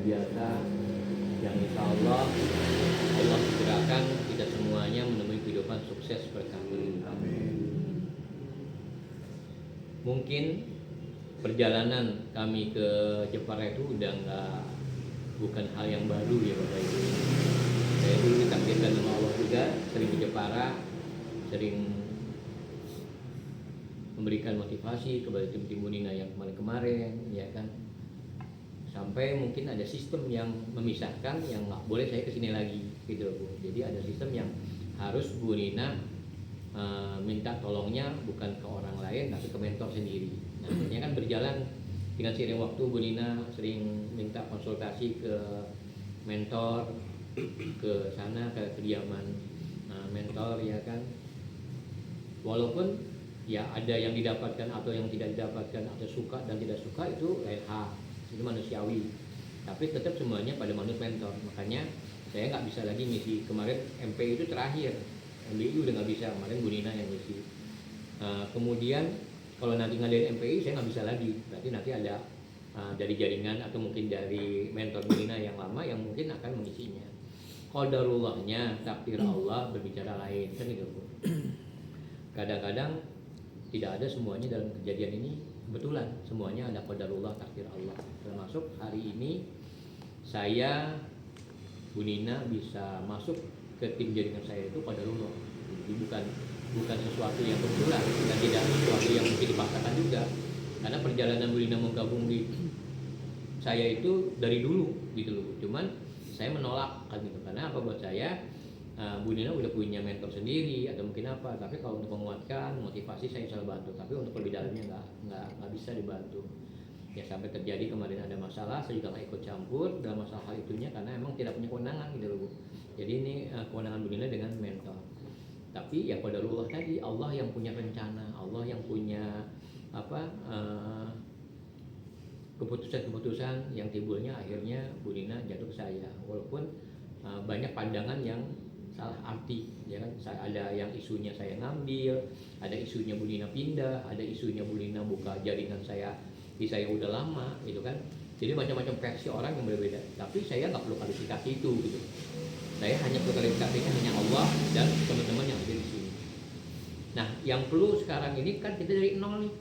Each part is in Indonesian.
biasa yang insya Allah Allah segerakan kita semuanya menemui kehidupan sukses berkah. Mungkin perjalanan kami ke Jepara itu udah bukan hal yang baru ya Bapak Ibu. Saya dulu ditakdirkan sama Allah juga sering ke Jepara, sering memberikan motivasi kepada tim-tim Bunina yang kemarin-kemarin, ya kan. Sampai mungkin ada sistem yang memisahkan yang nggak boleh saya kesini lagi, gitu Bu. Jadi ada sistem yang harus Bu Nina minta tolongnya bukan ke orang lain tapi ke mentor sendiri. Nah, ini kan berjalan dengan seiring waktu Bu Nina sering minta konsultasi ke mentor, ke sana ke kediaman mentor, ya kan. Walaupun ya ada yang didapatkan atau yang tidak didapatkan, atau suka dan tidak suka, itu lain hal, itu manusiawi. Tapi tetap semuanya pada manut mentor. Makanya saya nggak bisa lagi ngisi kemarin MP itu terakhir. MBI udah nggak bisa, kemarin Bu Nina yang ngisi. Kemudian kalau nanti ngadain MPI saya nggak bisa lagi, berarti nanti ada dari jaringan atau mungkin dari mentor Bu Nina yang lama yang mungkin akan mengisinya. Qadarullahnya, takdir Allah berbicara lain, kan gitu Bu. Kadang-kadang tidak ada semuanya dalam kejadian ini kebetulan, semuanya ada qadarullah, takdir Allah. Termasuk hari ini saya Bu Nina bisa masuk ke tim jaringan saya itu qadarullah. Jadi bukan sesuatu yang kebetulan dan tidak sesuatu yang mungkin dipaksakan juga. Karena perjalanan Bu Nina menggabung di saya itu dari dulu gitu loh. Cuman saya menolak kan gitu. Karena apa, buat saya Bu Nina udah punya mentor sendiri atau mungkin apa. Tapi kalau untuk menguatkan, motivasi saya selalu bantu. Tapi untuk lebih dalamnya nggak bisa dibantu. Ya sampai terjadi kemarin ada masalah, saya juga nggak ikut campur dalam masalah hal itunya karena emang tidak punya kewenangan gitu loh Bu. Jadi ini kewenangan Bu Nina dengan mentor. Tapi ya qadarullah tadi, Allah yang punya rencana, Allah yang punya keputusan-keputusan yang timbulnya akhirnya Bu Nina jatuh ke saya. Walaupun banyak pandangan yang salah arti, ya kan. Ada yang isunya saya ngambil, ada isunya Bu Nina pindah, ada isunya Bu Nina buka jaringan saya di saya udah lama, gitu kan. Jadi macam-macam versi orang yang berbeda. Tapi saya nggak perlu klarifikasi itu, gitu. Saya hanya perlu klarifikasinya hanya Allah dan teman-teman yang ada di sini. Nah, yang perlu sekarang ini kan kita dari nol nih.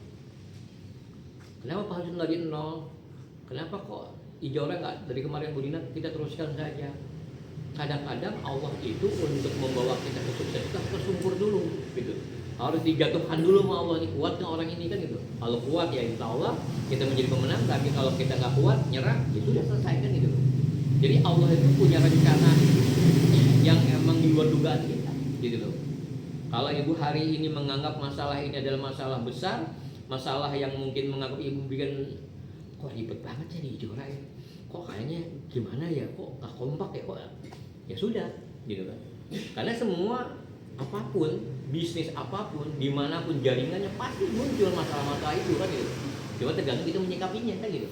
Kenapa harus dari nol? Kenapa kok Ijora nggak dari kemarin Bu Nina kita teruskan saja? Kadang-kadang Allah itu untuk membawa kita ke sukses kita harus tersungkur dulu, gitu. Harus dijatuhkan dulu sama Allah, ini kuat nggak orang ini, kan gitu. Kalau kuat ya insya Allah kita menjadi pemenang. Tapi kalau kita nggak kuat, nyerah, ya sudah selesai, kan gitu. Jadi Allah itu punya rencana yang emang di luar dugaan kita, gitu loh. Kalau ibu hari ini menganggap masalah ini adalah masalah besar, masalah yang mungkin menganggap ibu bikin kok ribet banget ya di Ijora ya, kok kayaknya gimana ya, kok nggak kompak ya, kok ya sudah, gitu kan. Karena semua apapun, bisnis apapun, dimanapun jaringannya pasti muncul masalah-masalah itu, kan gitu. Cuma tergantung kita menyikapinya, kan gitu.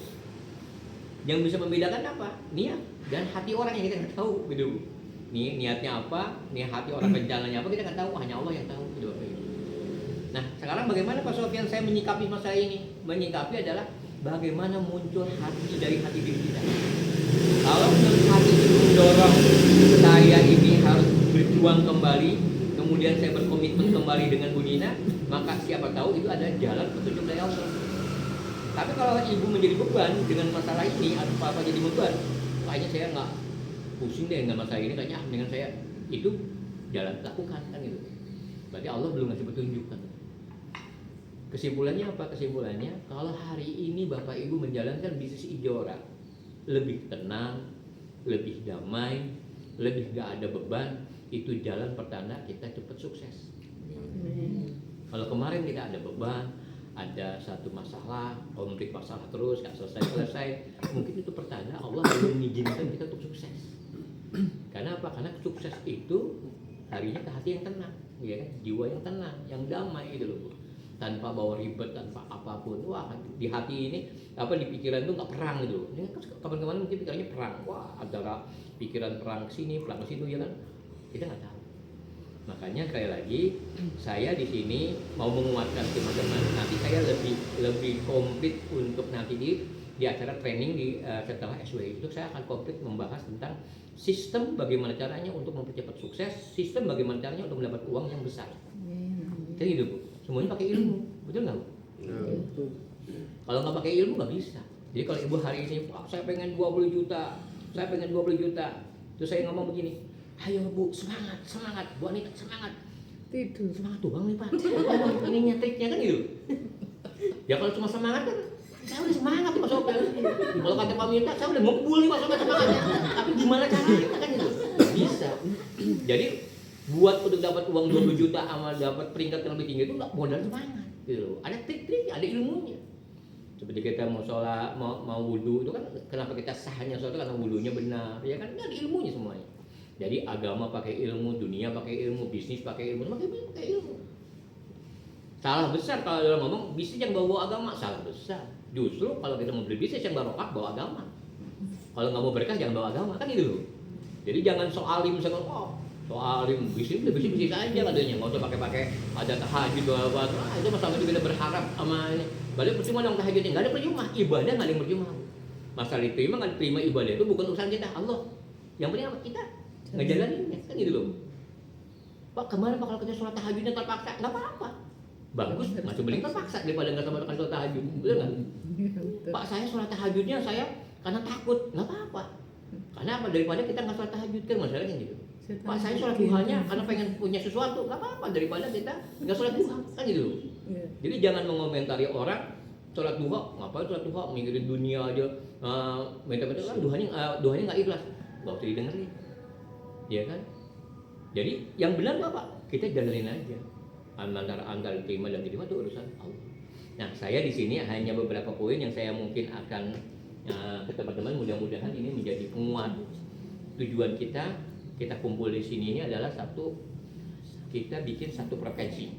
Yang bisa membedakan apa? Niat dan hati orang yang kita nggak tahu, gitu. Nih niatnya apa, nih hati orang rencananya apa, kita nggak tahu, hanya Allah yang tahu, gitu. Nah sekarang bagaimana Pak Sofian saya menyikapi masalah ini? Menyikapi adalah bagaimana muncul hati dari hati diri kita. Kalau hati itu mendorong saya ini harus berjuang kembali, kemudian saya berkomitmen kembali dengan Bu Nina, maka siapa tahu itu ada jalan petunjuk dari Allah. Tapi kalau ibu menjadi beban dengan masalah ini, atau apa jadi beban, kayaknya saya nggak pusing deh dengan masalah ini, kayaknya dengan saya itu jalan lakukan, kan gitu. Berarti Allah belum ngasih petunjuk, kan. Kesimpulannya apa? Kesimpulannya kalau hari ini Bapak Ibu menjalankan bisnis Ijora lebih tenang, lebih damai, lebih gak ada beban, itu jalan pertanda kita cepat sukses. Kalau kemarin kita ada beban, ada satu masalah, konflik masalah terus gak selesai-selesai, mungkin itu pertanda Allah belum mengizinkan kita untuk sukses. Karena apa? Karena sukses itu harinya ke hati yang tenang, ya kan? Jiwa yang tenang, yang damai, gitu loh. Tanpa bawa ribet, tanpa apapun. Wah, di hati ini apa, di pikiran itu nggak perang gitu. Ini kan kapan-kapan mungkin pikirannya perang. Wah, antara pikiran perang sini, perang ke situ, ya kan? Kita nggak tahu. Makanya sekali lagi saya di sini mau menguatkan teman-teman. Nanti saya lebih komplit untuk nanti di di acara training setelah SWI itu saya akan komplit membahas tentang sistem bagaimana caranya untuk mempercepat sukses, sistem bagaimana caranya untuk mendapat uang yang besar. Jadi gitu Bu, semuanya pakai ilmu, betul nggak Bu? Kalau nggak pakai ilmu nggak bisa. Jadi kalau ibu hari ini, Pak saya pengen 20 juta, saya pengen 20 juta, terus saya ngomong begini, ayo Bu semangat, semangat, Bu Anita semangat. Tidur. Semangat doang nih Pak, ininya triknya kan gitu. Ya kalau cuma semangat kan, saya udah semangat nih Mas Sopir. Kalau kata Pak Minta, saya udah ngebul nih Mas Sopir semangatnya. Tapi gimana caranya kan gitu? Bisa. Jadi buat untuk dapat uang 20 juta sama dapat peringkat yang lebih tinggi itu nggak modal semangat gitu. Ada trik-triknya, ada ilmunya. Seperti kita mau sholat, mau wudhu itu kan kenapa kita sahnya sholat karena wudhunya benar, ya kan? Ada ilmunya semuanya. Jadi agama pakai ilmu, dunia pakai ilmu, bisnis pakai ilmu, pakai ilmu. Salah besar kalau orang ngomong bisnis yang bawa agama, salah besar. Justru kalau kita mau beli bisnis yang barokah bawa agama. Kalau nggak mau berkah jangan bawa agama, kan gitu loh. Jadi jangan soalim misalkan, soalim bisnis aja katanya, nggak usah pakai ada tahajud apa. Itu masalah itu kita berharap sama ini. Balik percuma dong tahajudnya, nggak ada percuma, ibadah nggak ada yang percuma. Masalah itu emang nggak terima ibadah itu bukan urusan kita, Allah. Yang penting apa kita ngejalaninnya, kan gitu loh. Pak kemarin kalau kita sholat tahajudnya terpaksa, nggak apa-apa. Bagus, masih mending terpaksa daripada nggak sama sholat tahajud, betul nggak? Pak saya sholat tahajudnya saya karena takut, nggak apa-apa. Karena apa? Daripada kita nggak sholat tahajud kan masalahnya gitu. Pak saya sholat duhanya karena pengen punya sesuatu, nggak apa-apa daripada kita nggak sholat duha, kan gitu loh. Jadi jangan mengomentari orang sholat duha, ngapain sholat duha, mikirin dunia aja, minta-minta kan duhanya nggak ikhlas, nggak usah didengerin, ya kan? Jadi yang benar Bapak, kita jalanin aja. Antara terima dan terima itu urusan Allah. Nah saya di sini hanya beberapa poin yang saya mungkin akan ke teman-teman, mudah-mudahan ini menjadi penguat. Tujuan kita kumpul di sini ini adalah satu, kita bikin satu frekuensi.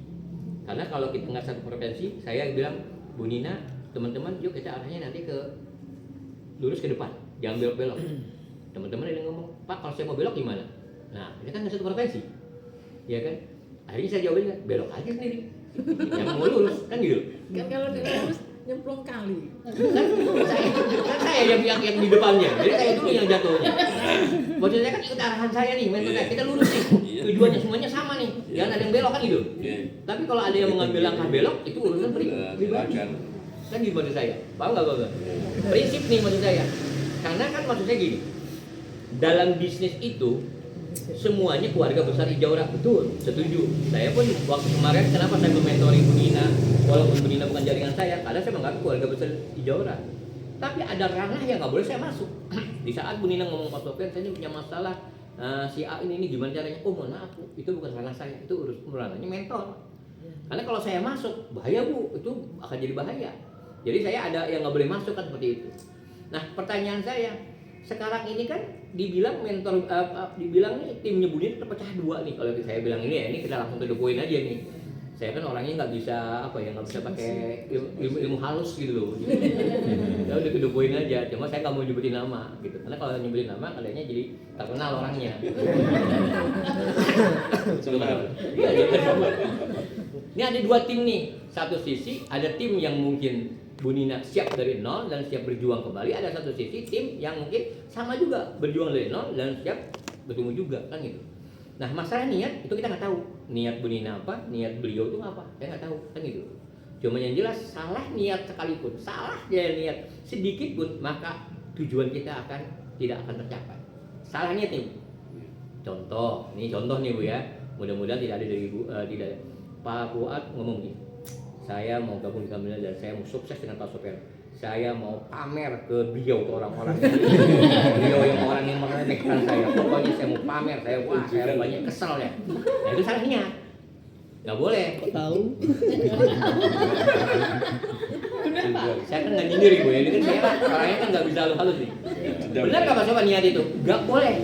Karena kalau kita nggak satu frekuensi, saya bilang Bu Nina, teman-teman, yuk kita arahnya nanti lurus ke depan, jangan belok-belok. Teman-teman ada yang ngomong, Pak kalau saya mau belok gimana? Nah ini kan nggak satu frekuensi, ya kan? Akhirnya saya jawabin kan, belok aja sendiri, yang mau lurus, kan gitu. Kan kalau lurus nyemplung kali. Kan saya yang di depannya, jadi saya dulu yang jatuhnya. Maksudnya kan ikut arahan saya nih, metode kita lurus nih, tujuannya semuanya sama nih, jangan ada yang belok kan gitu. Tapi kalau ada yang mengambil langkah belok, itu urusan pribadi. Kan gitu maksud saya, paham nggak Bapak? Prinsip nih maksud saya, karena kan maksud saya gini, dalam bisnis itu semuanya keluarga besar Ijaurah, betul, setuju. Saya pun waktu kemarin kenapa saya mentori Bu Nina, walaupun Bu Nina bukan jaringan saya, karena saya menganggap keluarga besar Ijaurah. Tapi ada ranah yang nggak boleh saya masuk. Di saat Bu Nina ngomong Pak Sofian, saya ini punya masalah, si A ini gimana caranya? Oh mohon maaf Bu, itu bukan ranah saya, itu ranahnya mentor. Karena kalau saya masuk, bahaya Bu, itu akan jadi bahaya. Jadi saya ada yang nggak boleh masuk kan seperti itu. Nah pertanyaan saya, sekarang ini kan dibilang mentor, dibilang nih timnya Bu Nina terpecah dua nih. Kalau saya bilang ini ya, ini kita langsung to the point aja nih. Saya kan orangnya nggak bisa nggak bisa pakai ilmu halus gitu loh. Ya udah to the point aja. Cuma saya nggak mau nyebutin nama gitu. Karena kalau nyebutin nama kaliannya jadi terkenal orangnya. Iya. Ini ada dua tim nih. Satu sisi ada tim yang mungkin Bu Nina siap dari nol dan siap berjuang kembali. Ada satu sisi tim yang mungkin sama juga berjuang dari nol dan siap bertemu juga kan gitu. Nah masalah niat itu kita nggak tahu. Niat Bu Nina apa, niat beliau itu apa, saya nggak tahu kan gitu. Cuma yang jelas salah niat sekalipun, salah ya niat sedikit pun, maka tujuan kita tidak akan tercapai. Salah niat nih. Contoh nih Bu ya. Mudah-mudahan tidak ada dari Bu, tidak. Pak Fuad ngomong nih, saya mau gabung di Kamila dan saya mau sukses dengan Pak Sofian. Saya mau pamer ke beliau, ke orang-orang beliau yang orang yang meremehkan saya. Pokoknya saya mau pamer, saya banyak kesel ya. Nah itu salah niat, nggak boleh. Kok tahu? Saya kan nggak nyindir Bu ya, ini kan saya orangnya kan nggak bisa halus nih. Benar nggak Pak Sofian niat itu? Nggak boleh,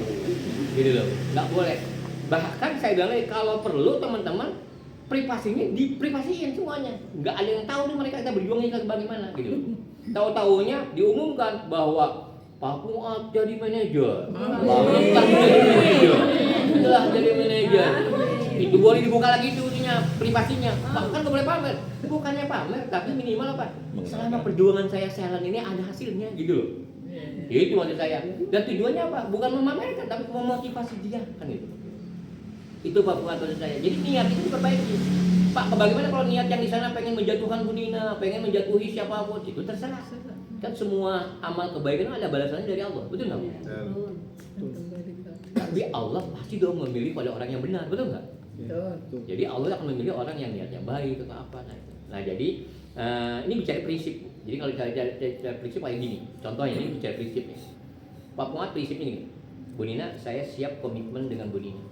gitu loh, nggak boleh. Bahkan saya bilang kalau perlu teman-teman privasinya diprivasiin semuanya, nggak ada yang tahu nih mereka kita berjuangnya bagaimana gitu. Tahu-taunya diumumkan bahwa Pak Fuad jadi manajer, Pak Fuad jadi manajer, setelah jadi manajer itu boleh dibuka lagi itu itunya privasinya. Pak, kan nggak boleh pamer. Bukannya pamer, tapi minimal apa? Selama perjuangan saya silent ini ada hasilnya gitu loh. Itu maksud saya. Dan tujuannya apa? Bukan memamerkan, tapi memotivasi dia kan gitu. Itu Pak maksud saya. Jadi niat itu diperbaiki. Pak, bagaimana kalau niat yang di sana pengen menjatuhkan Bu Nina, pengen menjatuhi siapapun, itu terserah. Kan semua amal kebaikan ada balasannya dari Allah, betul nggak? Tapi Allah pasti dong memilih pada orang yang benar, betul nggak? Betul. Jadi Allah akan memilih orang yang niatnya baik atau apa. Nah jadi ini bicara prinsip. Jadi kalau bicara prinsip kayak gini, contohnya ini bicara prinsipnya. Pak Muhammad prinsipnya gini, Bu Nina, saya siap komitmen dengan Bu Nina.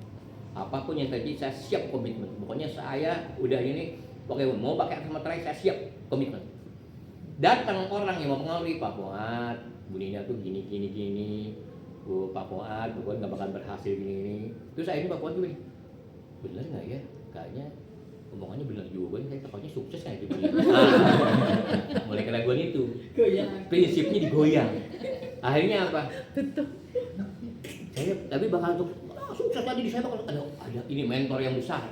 Apapun yang terjadi saya siap komitmen. Pokoknya saya udah ini, pokoknya mau pakai sama materai saya siap komitmen. Datang orang yang mau pengaruhi Pak Muhammad, Bu Nina tuh gini. Bu Pak Fuad nggak bakal berhasil gini. Terus akhirnya Pak Fuad tuh bilang, bener nggak ya? Kayaknya omongannya bener juga nih, saya takutnya sukses kayak gitu. Mulai keraguan itu, prinsipnya digoyang. Akhirnya apa? Betul. Saya tapi bakal sukses tadi di saya bakal ada ini mentor yang besar.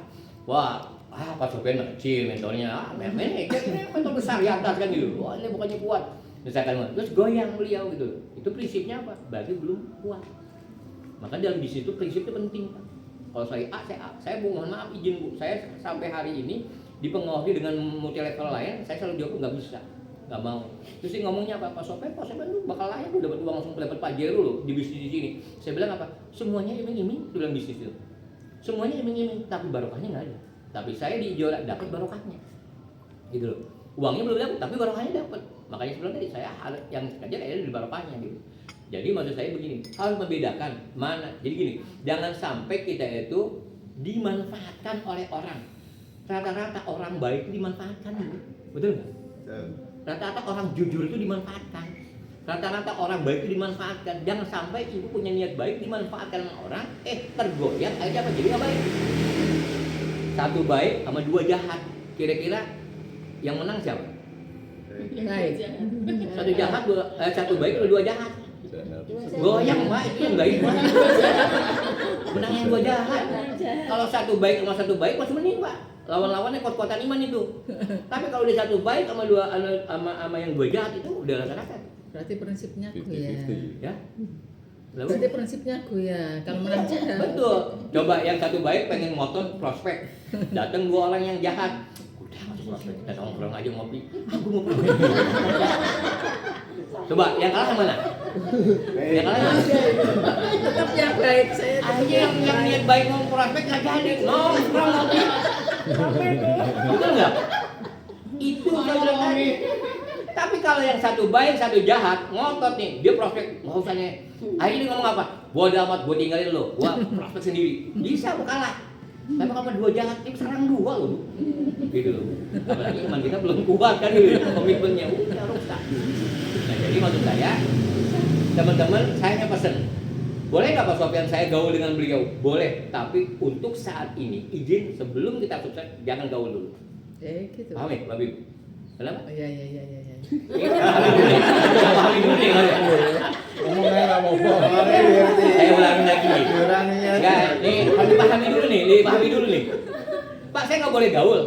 Wah, Pak Sofian kecil mentornya, mentor besar di atas kan gitu. Wah, ini bukannya kuat. Misalkan terus goyang beliau gitu. Itu prinsipnya apa? Berarti belum kuat. Maka dalam bisnis itu prinsip itu penting, Pak. Kalau saya saya mohon maaf izin Bu, saya sampai hari ini dipengaruhi dengan multi level lain, saya selalu jawab nggak bisa, nggak mau. Terus dia ngomongnya apa? Pak Sofian lu bakal layak lu dapat uang langsung dapat pajero lu di bisnis di sini. Saya bilang apa? Semuanya iming-iming dalam bisnis itu. Semuanya iming-iming, tapi barokahnya nggak ada. Tapi saya di Ijora dapat barokahnya, gitu loh. Uangnya belum dapat, tapi barokahnya dapat. Makanya sebelum tadi saya yang kerja ada di barokahnya gitu. Jadi maksud saya begini, harus membedakan mana. Jadi gini, jangan sampai kita itu dimanfaatkan oleh orang. Rata-rata orang baik itu dimanfaatkan, gitu. Betul nggak? Rata-rata orang jujur itu dimanfaatkan. Rata-rata orang baik itu dimanfaatkan. Jangan sampai ibu punya niat baik dimanfaatkan orang, tergoyang aja apa jadi nggak baik. Satu baik sama dua jahat. Kira-kira yang menang siapa? Baik. Satu baik atau dua jahat? Goyang Pak, itu yang baik. Menang yang dua jahat. Kalau satu baik sama satu baik masih mending Pak. Lawan-lawannya kuat-kuatan iman itu. Tapi kalau dia satu baik sama dua sama yang dua jahat itu udah rata-rata. Berarti prinsipnya aku ya. Ya. Berarti prinsipnya aku ya. Kalau menang jahat. Betul. Coba yang satu baik pengen motor prospek. Datang dua orang yang jahat. Udah masuk prospek, kita nongkrong aja ngopi. Aku mau prospek. Coba yang kalah yang mana? Yang kalah yang mana? Tetap yang baik saya. Aja yang niat baik mau prospek nggak jadi. Nongkrong ngopi. Betul nggak? Itu kalau tadi. Tapi kalau yang satu baik, satu jahat, ngotot nih, dia prospek, nggak usah nih. Akhirnya dia ngomong apa? Bodoh amat, gue tinggalin lo, gue prospek sendiri. Bisa, gue kalah. Tapi kalau dua jahat, itu serang dua lo, gitu loh. Apalagi iman kita belum kuat kan, gitu. Komitmennya udah rusak. Nah jadi maksud saya, teman-teman, saya pesen, boleh nggak Pak Sofian saya gaul dengan beliau? Boleh, tapi untuk saat ini izin sebelum kita sukses jangan gaul dulu. Gitu. Paham ya, Babi? Kenapa? Iya. Pahami dulu nih, Ngomongnya nggak mau bohong. saya ulangi lagi. Ya, Nih, harus dipahami dulu nih. Pak, saya nggak boleh gaul.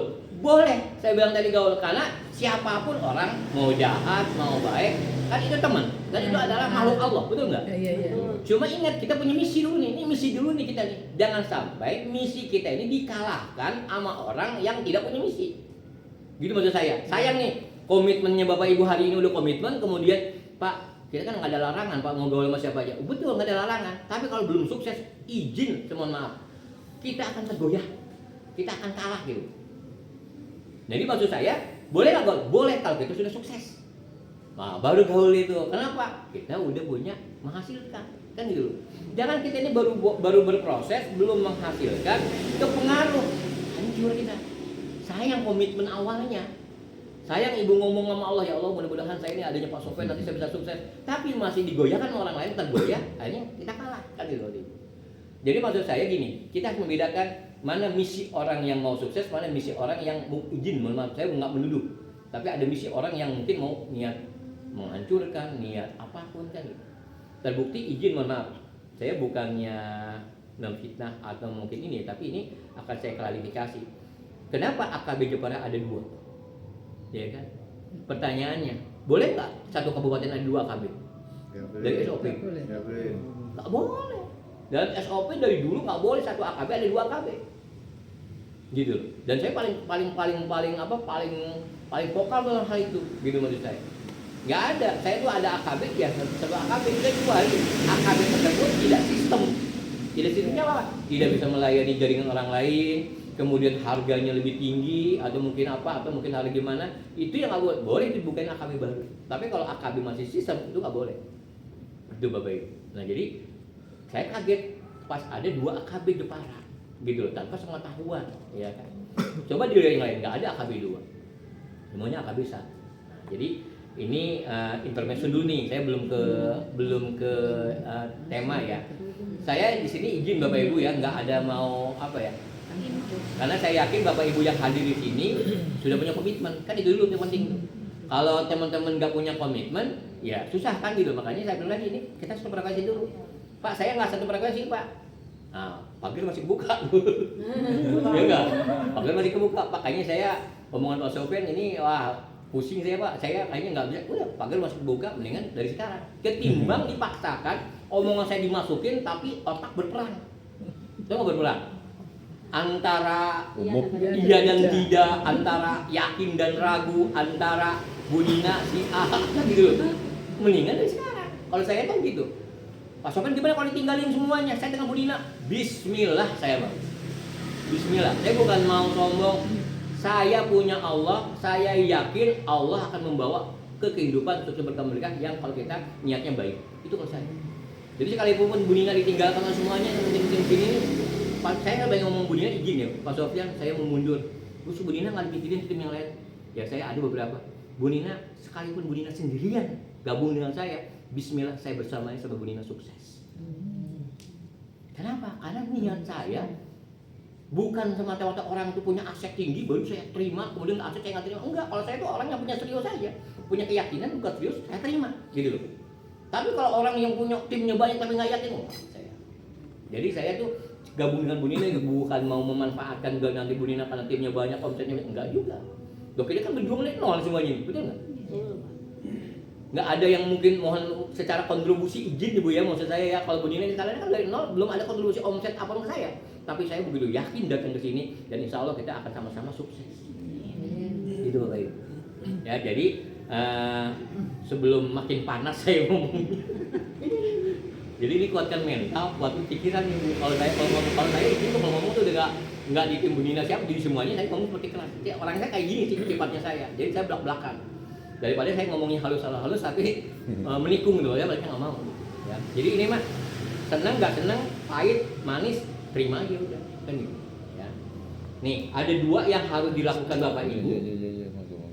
Boleh, saya bilang tadi gaul karena siapapun orang mau jahat, mau baik, kan itu teman, dan itu adalah makhluk Allah, betul nggak? Iya. Cuma ingat kita punya misi dulu nih, ini misi dulu nih kita nih. Jangan sampai misi kita ini dikalahkan sama orang yang tidak punya misi. Gitu maksud saya. Sayang nih, komitmennya Bapak Ibu hari ini udah komitmen, kemudian Pak, kita kan nggak ada larangan Pak mau gaul sama siapa aja. Betul nggak ada larangan. Tapi kalau belum sukses, izin, mohon maaf, kita akan tergoyah, kita akan kalah gitu. Jadi maksud saya, boleh nggak gaul? Boleh kalau kita sudah sukses. Nah, baru gaul itu. Kenapa? Kita udah punya menghasilkan, kan gitu. Jangan kita ini baru berproses, belum menghasilkan, kepengaruh, hancur kita. Sayang komitmen awalnya. Sayang ibu ngomong sama Allah, ya Allah mudah-mudahan saya ini adanya Pak Sofian nanti saya bisa sukses. Tapi masih digoyahkan orang lain, tergoyah, akhirnya kita kalah, kan gitu. Jadi maksud saya gini, kita harus membedakan mana misi orang yang mau sukses, mana misi orang yang mau izin. Mohon maaf, saya nggak menuduh. Tapi ada misi orang yang mungkin mau niat menghancurkan, niat apapun kan gitu. Terbukti izin, mohon maaf. Saya bukannya memfitnah atau mungkin ini, tapi ini akan saya klarifikasi. Kenapa AKB Jepara ada 2? Ya kan? Pertanyaannya, boleh nggak satu kabupaten ada 2 AKB? Dari SOP? Nggak boleh. Nggak boleh. Dan SOP dari dulu nggak boleh satu AKB ada 2 AKB. Gitu. Dan saya paling vokal dalam hal itu, gitu maksud saya. Nggak ada, saya tuh ada AKB ya, satu AKB kecuali AKB tersebut tidak sistem. Tidak sistemnya apa? Tidak bisa melayani jaringan orang lain, kemudian harganya lebih tinggi atau mungkin apa atau mungkin hal gimana, itu yang nggak boleh. Boleh dibukain AKB baru. Tapi kalau AKB masih sistem itu nggak boleh. Itu Bapak Ibu. Nah jadi saya kaget pas ada 2 AKB Jepara, gitu loh, tanpa pengetahuan, ya kan. Coba di yang lain nggak ada AKB 2, semuanya AKB 1. Nah, jadi ini intermezzo dulu nih, saya belum ke tema ya. Saya di sini izin Bapak Ibu ya, nggak ada mau apa ya. Karena saya yakin Bapak Ibu yang hadir di sini sudah punya komitmen, kan itu dulu yang penting. Kalau teman-teman nggak punya komitmen, ya susah kan gitu. Makanya saya bilang lagi ini kita satu frekuensi dulu. Pak, saya nggak satu frekuensi Pak. Nah, pagar masih kebuka. Ya enggak? Pagar masih kebuka. Pak, kayaknya saya omongan Pak Sofian ini wah pusing saya Pak. Saya kayaknya nggak bisa. Udah, pagar masih kebuka, mendingan dari sekarang. Ketimbang dipaksakan omongan saya dimasukin tapi otak berperang. Itu nggak berperang. Antara iya dan tidak, antara yakin dan ragu, antara Bu Nina si A gitu loh. Mendingan dari sekarang. Kalau saya kan gitu. Pak Sofian gimana kalau ditinggalin semuanya? Saya dengan Bu Nina. Bismillah saya Bang. Bismillah. Saya bukan mau sombong. Saya punya Allah. Saya yakin Allah akan membawa ke kehidupan untuk berkemerdekaan yang kalau kita niatnya baik. Itu kalau saya. Jadi sekalipun Bu Nina ditinggalkan semuanya yang penting sini. Saya nggak banyak ngomong Bu Nina izin ya. Pak Sofian saya mau mundur. Terus Bu Nina nggak dipikirin tim yang lain. Ya saya ada beberapa. Bu Nina sekalipun Bu Nina sendirian gabung dengan saya. Bismillah saya bersamanya sama Bu Nina sukses. Kenapa? Karena niat saya bukan semata-mata orang itu punya aset tinggi baru saya terima, kemudian aset saya nggak terima. Enggak, kalau saya itu orang yang punya serius saja, punya keyakinan bukan serius, saya terima, gitu loh. Tapi kalau orang yang punya timnya banyak tapi nggak yakin, saya. Jadi saya tuh gabung dengan Bu Nina bukan mau memanfaatkan nanti Bu Nina karena timnya banyak, omsetnya enggak juga. Dokternya kan berjuang dari nol semuanya, betul nggak? Nggak ada yang mungkin mohon secara kontribusi izin Ibu ya, maksud saya ya, kalau Bu Nina kalian kan dari nol belum ada kontribusi omset apa ke saya, tapi saya begitu yakin datang ke sini dan insya Allah kita akan sama-sama sukses. Itu Bapak Ibu. Ya jadi sebelum makin panas saya ngomong. Jadi ini kuatkan mental, kuatkan pikiran Ibu. Kalau saya itu kalau ngomong tuh udah nggak di tim Bu Nina siapa, di semuanya saya ngomong seperti kelas. Orangnya saya kayak gini sih sifatnya saya. Jadi saya belak-belakan. Daripada saya ngomongnya halus tapi menikung gitu ya, mereka nggak mau. Ya. Jadi ini mah senang nggak senang, pahit, manis, terima aja udah kan gitu. Ya. Nih ada 2 yang harus dilakukan Bapak Ibu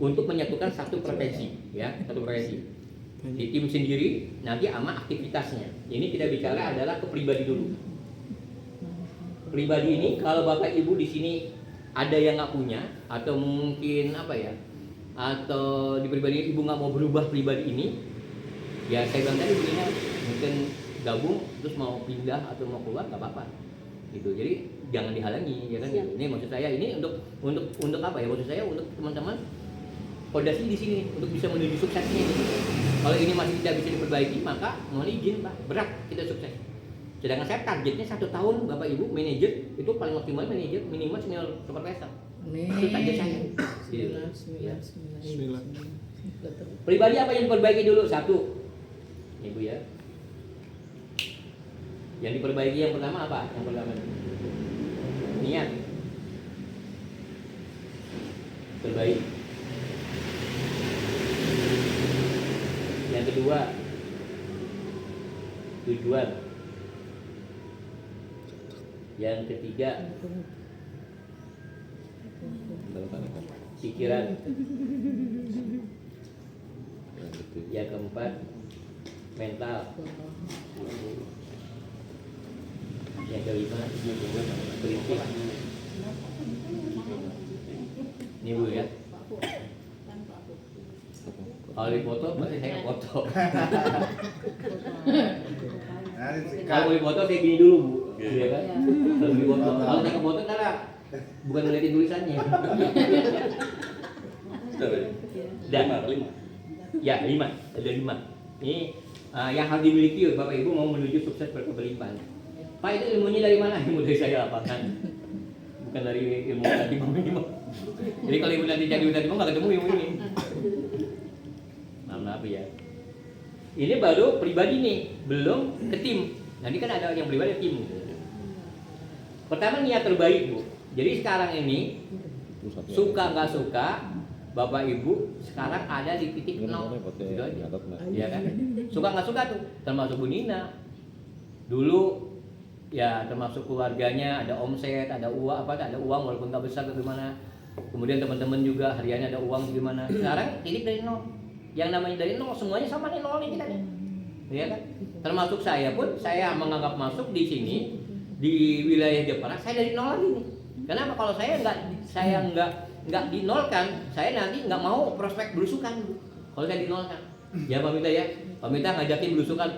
untuk menyatukan satu profesi, ya satu profesi. Di tim sendiri nanti sama aktivitasnya. Ini kita bicara adalah ke pribadi dulu. Pribadi ini kalau Bapak Ibu di sini ada yang nggak punya atau mungkin apa ya? Atau di pribadi Ibu nggak mau berubah pribadi ini, ya saya bilang tadi begini, mungkin gabung terus mau pindah atau mau keluar nggak apa-apa, gitu. Jadi jangan dihalangi, ya kan? Ini maksud saya ini untuk apa ya? Maksud saya untuk teman-teman fondasi di sini untuk bisa menuju suksesnya. Gitu. Kalau ini masih tidak bisa diperbaiki, maka mohon izin Pak, berat kita sukses. Sedangkan saya targetnya 1 tahun Bapak Ibu manajer itu paling maksimal manajer minimal senior supervisor. Itu target saya. Bismillah. Pribadi apa yang diperbaiki dulu? 1, Ibu ya. Yang diperbaiki yang pertama apa? Yang pertama niat. Terbaik. Yang kedua tujuan. Yang ketiga pikiran. Yang keempat mental. Yang kelima prinsip. Ini Bu ya. Kalau dipoto pasti saya foto. Kalau mau dipoto saya gini dulu Bu, ya kan? Kalau dipoto, kalau saya foto karena bukan ngeliatin tulisannya. Dan lima. ya 5, ada 5. Ini yang harus dimiliki oleh Bapak Ibu mau menuju sukses berkelimpahan. Pak, itu ilmunya dari mana? Ilmu dari saya lapangan, bukan dari ilmu tadi Bang. Jadi kalau ibu nanti jadi tadi nggak ketemu ilmu ini. Maaf ya. Ini baru pribadi nih, belum ke tim. Nanti kan ada yang pribadi tim. Pertama niat terbaik Bu. Jadi sekarang ini suka nggak suka, Bapak Ibu sekarang ada di titik 0. Gitu aja. Ya kan? Suka nggak suka tuh, termasuk Bu Nina. Dulu ya termasuk keluarganya ada omset, ada uang ada uang walaupun nggak besar bagaimana. Kemudian teman-teman juga hariannya ada uang gimana. Sekarang titik dari 0. Yang namanya dari 0 semuanya sama nih 0 nih kita nih. Ya kan? Termasuk saya pun saya menganggap masuk di sini di wilayah Jepara saya dari 0 lagi nih. Kenapa? Kalau saya nggak dinolkan, saya nanti nggak mau prospek belusukan. Kalau saya dinolkan, ya Pak Mita ya, Pak Mita ngajakin belusukan,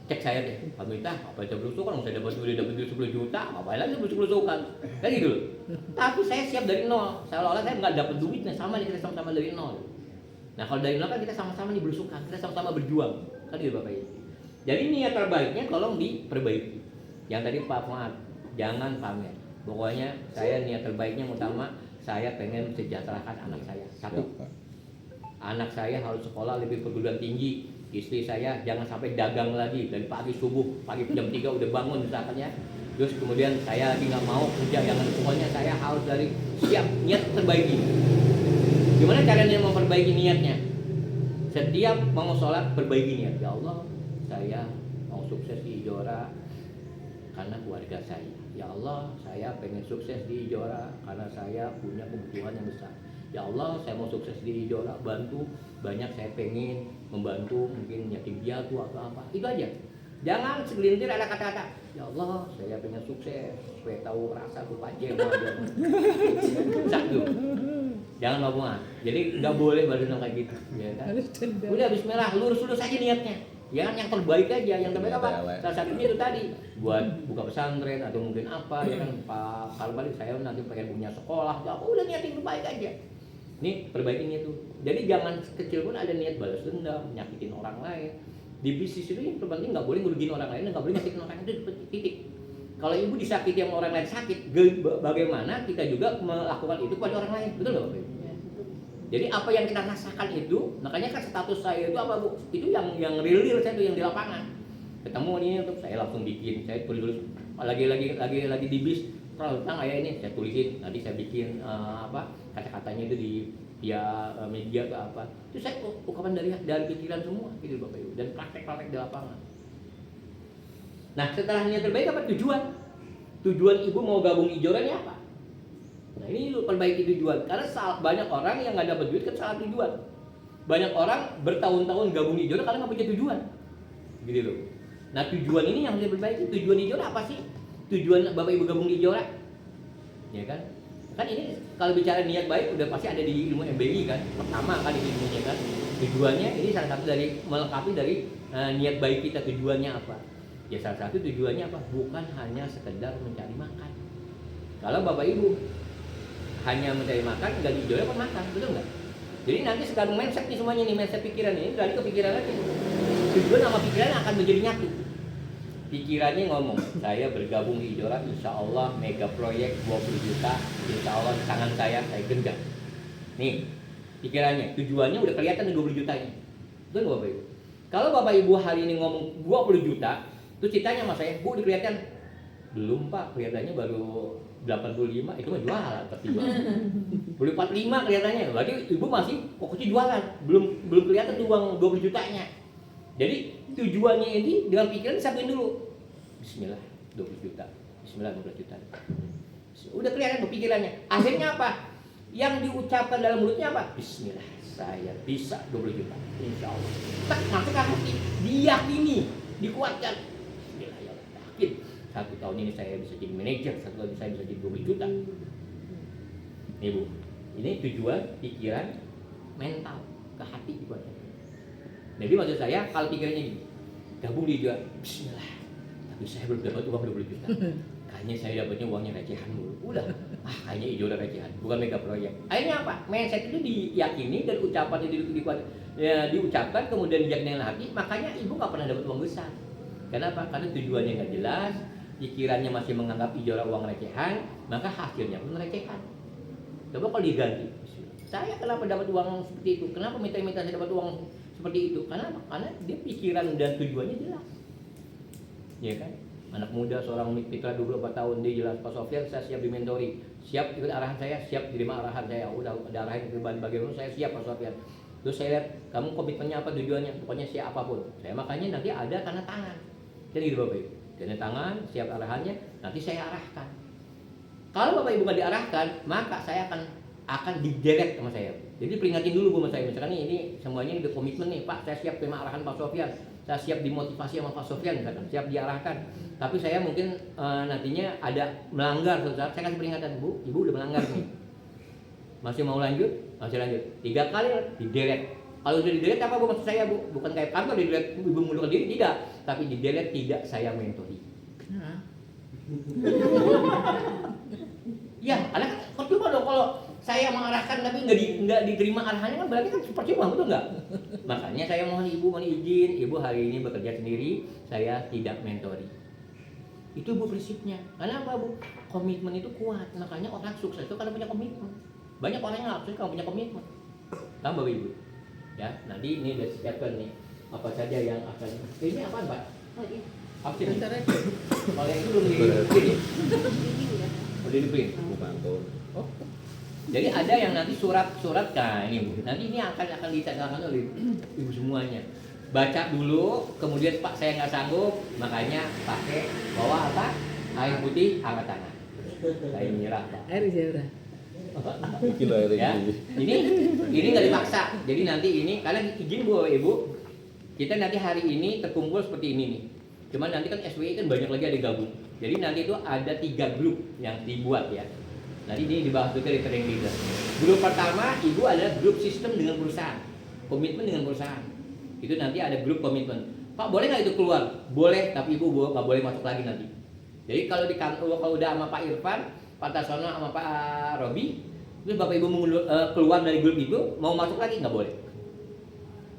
cek saya deh, Pak Mita, apa itu belusukan? Saya dapat duit 10 juta, apa lagi belusukan? Kan gitu loh. Tapi saya siap dari 0, seolah-olah saya nggak dapat duitnya, sama nih kita sama-sama dari 0. Nah kalau dari 0 kan kita sama-sama nih belusukan, kita sama-sama berjuang, kan gitu Bapak Ibu. Jadi niat terbaiknya tolong diperbaiki. Yang tadi Pak Fuad, jangan pamer. Pokoknya saya niat terbaiknya utama saya pengen sejahterakan anak saya. Satu, anak saya harus sekolah lebih perguruan tinggi. Istri saya jangan sampai dagang lagi dari pagi subuh, pagi jam 3 udah bangun misalkan ya. Terus kemudian saya lagi nggak mau kerja, jangan, pokoknya saya harus dari siap niat perbaiki. Gimana caranya memperbaiki niatnya? Setiap mau sholat perbaiki niat. Ya Allah, saya mau sukses di Ijora karena keluarga saya. Ya Allah, saya pengen sukses di Ijora karena saya punya kebutuhan yang besar. Ya Allah, saya mau sukses di Ijora, bantu banyak, saya pengen membantu mungkin yatim piatu atau apa. Itu aja. Jangan segelintir ada kata-kata, ya Allah, saya pengen sukses supaya tahu rasa tuh pajeng. Satu. Jangan ngomong. Jadi nggak boleh baru kayak gitu, ya kan? Udah bismillah, lurus-lurus aja niatnya. Ya kan yang terbaik aja, yang terbaik apa? Salah satunya itu tadi buat buka pesantren atau mungkin apa ya kan Pak. Kalau balik saya nanti pengen punya sekolah, ya udah niat yang terbaik aja. Nih perbaikinya tuh. Jadi jangan kecil pun ada niat balas dendam, nyakitin orang lain. Di bisnis itu yang terpenting nggak boleh ngerugiin orang lain, nggak boleh nyakitin orang lain, itu titik. Kalau ibu disakiti yang orang lain sakit, bagaimana kita juga melakukan itu pada orang lain, betul nggak Bapak? Jadi apa yang kita rasakan itu, makanya kan status saya itu apa Bu? Itu yang real saya itu yang di lapangan. Ketemu ini untuk saya langsung bikin, saya tulis lagi di bis, tentang kayak ini saya tulisin, nanti saya bikin kata-katanya itu di via media ke apa. Itu saya ungkapan dari pikiran semua gitu Bapak Ibu, dan praktek-praktek di lapangan. Nah setelah niat terbaik apa tujuan? Tujuan ibu mau gabung Ijora ini apa? Nah ini perbaiki tujuan, karena banyak orang yang nggak dapat duit kan salah tujuan. Banyak orang bertahun-tahun gabung di Ijora karena nggak punya tujuan, gitu loh. Nah tujuan ini yang harus diperbaiki. Tujuan Ijora apa sih? Tujuan Bapak Ibu gabung di Ijora, ya kan? Kan ini kalau bicara niat baik udah pasti ada di ilmu MBI kan. Pertama kan ini ilmunya kan. Tujuannya ini salah satu dari melengkapi dari niat baik kita. Tujuannya apa? Ya salah satu tujuannya apa? Bukan hanya sekedar mencari makan. Kalau Bapak Ibu hanya mencari makan, nggak di Ijora pun makan, betul nggak? Jadi nanti sekarang mindset nih semuanya nih, mindset pikiran ini dari kepikiran lagi. Tujuan sama pikiran akan menjadi nyatu. Pikirannya ngomong, saya bergabung di Ijora, insya Allah mega proyek 20 juta, insya Allah di tangan saya genjot. Nih, pikirannya, tujuannya udah kelihatan di 20 jutanya. Betul nggak Bapak Ibu? Kalau Bapak Ibu hari ini ngomong 20 juta, terus ceritanya sama saya, Bu kelihatan belum Pak, kelihatannya baru 85, itu mah jualan pertimbangan. Belum 45 kelihatannya, berarti ibu masih fokusnya jualan, belum kelihatan tuh uang 20 jutanya. Jadi tujuannya ini dengan pikiran disatuin dulu. Bismillah 20 juta, Bismillah 15 juta. Udah kelihatan pikirannya. Akhirnya apa? Yang diucapkan dalam mulutnya apa? Bismillah, saya bisa 20 juta, insya Allah. Tak masuk ke hati, diyakini, dikuatkan. Bismillah ya Allah, yakin. 1 tahun ini saya bisa jadi manajer, 1 tahun ini saya bisa jadi 20 juta. Nih Bu, ini tujuan, pikiran, mental, ke hati dibuatnya. Jadi maksud saya, kalau pikirannya gini, gabung di Ijora, Bismillah, saya belum dapat uang 20 juta. Kayaknya saya dapatnya uangnya recehan dulu. Udah, kayaknya idola recehan, bukan mega proyek. Akhirnya apa? Mindset itu diyakini dan ucapan itu diucapkan kemudian diyakini dalam hati, makanya ibu nggak pernah dapat uang besar. Kenapa? Karena tujuannya nggak jelas, pikirannya masih menganggap idola uang recehan, maka hasilnya pun recehan. Coba kalau diganti, saya kenapa dapat uang seperti itu? Kenapa minta saya dapat uang seperti itu? Kenapa? Karena dia pikiran dan tujuannya jelas, ya kan? Anak muda seorang Mitra 24 tahun dia jelas, Pak Sofyan saya siap dimentori, siap ikut arahan saya, siap terima arahan saya, udah ada arahan ke bagaimana saya siap Pak Sofyan. Terus saya lihat kamu komitmennya apa, tujuannya, pokoknya siap apapun. Saya makanya nanti ada tanda tangan, jadi gitu Bapak Ibu, tanda tangan, siap arahannya, nanti saya arahkan. Kalau Bapak Ibu nggak diarahkan, maka saya akan diderek sama saya. Jadi peringatin dulu sama saya, misalkan ini semuanya udah komitmen nih Pak, saya siap terima arahan Pak Sofyan, saya siap dimotivasi sama Pak Sofyan, misalkan, siap diarahkan. Tapi saya mungkin nantinya ada melanggar, saya kasih peringatan, Bu, Ibu udah melanggar nih. Masih mau lanjut? Masih lanjut. 3 kali didelete. Kalau udah didelete apa Bu maksud saya Bu? Bukan kayak kantor didelete Ibu mundurkan diri, tidak. Tapi didelete tidak saya mentori. Ya, karena kan percuma dong kalau saya mengarahkan tapi nggak diterima arahannya, kan berarti kan percuma, betul nggak? Makanya saya mohon izin, Ibu hari ini bekerja sendiri, saya tidak mentori. Itu Bu prinsipnya. Karena apa Bu? Komitmen itu kuat. Makanya orang sukses itu karena punya komitmen. Banyak orang yang nggak sukses kalau punya komitmen. Kan Bapak Ibu? Ya, nanti ini udah siapkan nih apa saja yang akan. Ini apaan Pak? Oh iya. Apa sih? Bentar aja. Kalau yang itu belum di-print. Ini udah. Udah di-print. Oh, Jadi ada yang nanti surat nah ini Bu. Nanti ini akan ditandakan oleh Ibu semuanya. Baca dulu, kemudian Pak saya nggak sanggup, makanya pakai bawa apa? Air putih hangat tangan. Saya menyerah Pak. air jauh. Ya, ini nggak dipaksa. Jadi nanti ini kalian izin Bu Ibu, kita nanti hari ini terkumpul seperti ini nih. Cuman nanti kan SWI kan banyak lagi ada gabung. Jadi nanti itu ada 3 grup yang dibuat ya. Nanti ini dibahas juga di training leader. Grup pertama Ibu adalah grup sistem dengan perusahaan, komitmen dengan perusahaan. Itu nanti ada grup komitmen. Pak boleh nggak itu keluar? Boleh, tapi Ibu nggak boleh masuk lagi nanti. Jadi kalau di kantor kalau udah sama Pak Irfan, Pak Tasono sama Pak Robi, terus Bapak Ibu keluar dari grup itu mau masuk lagi nggak boleh.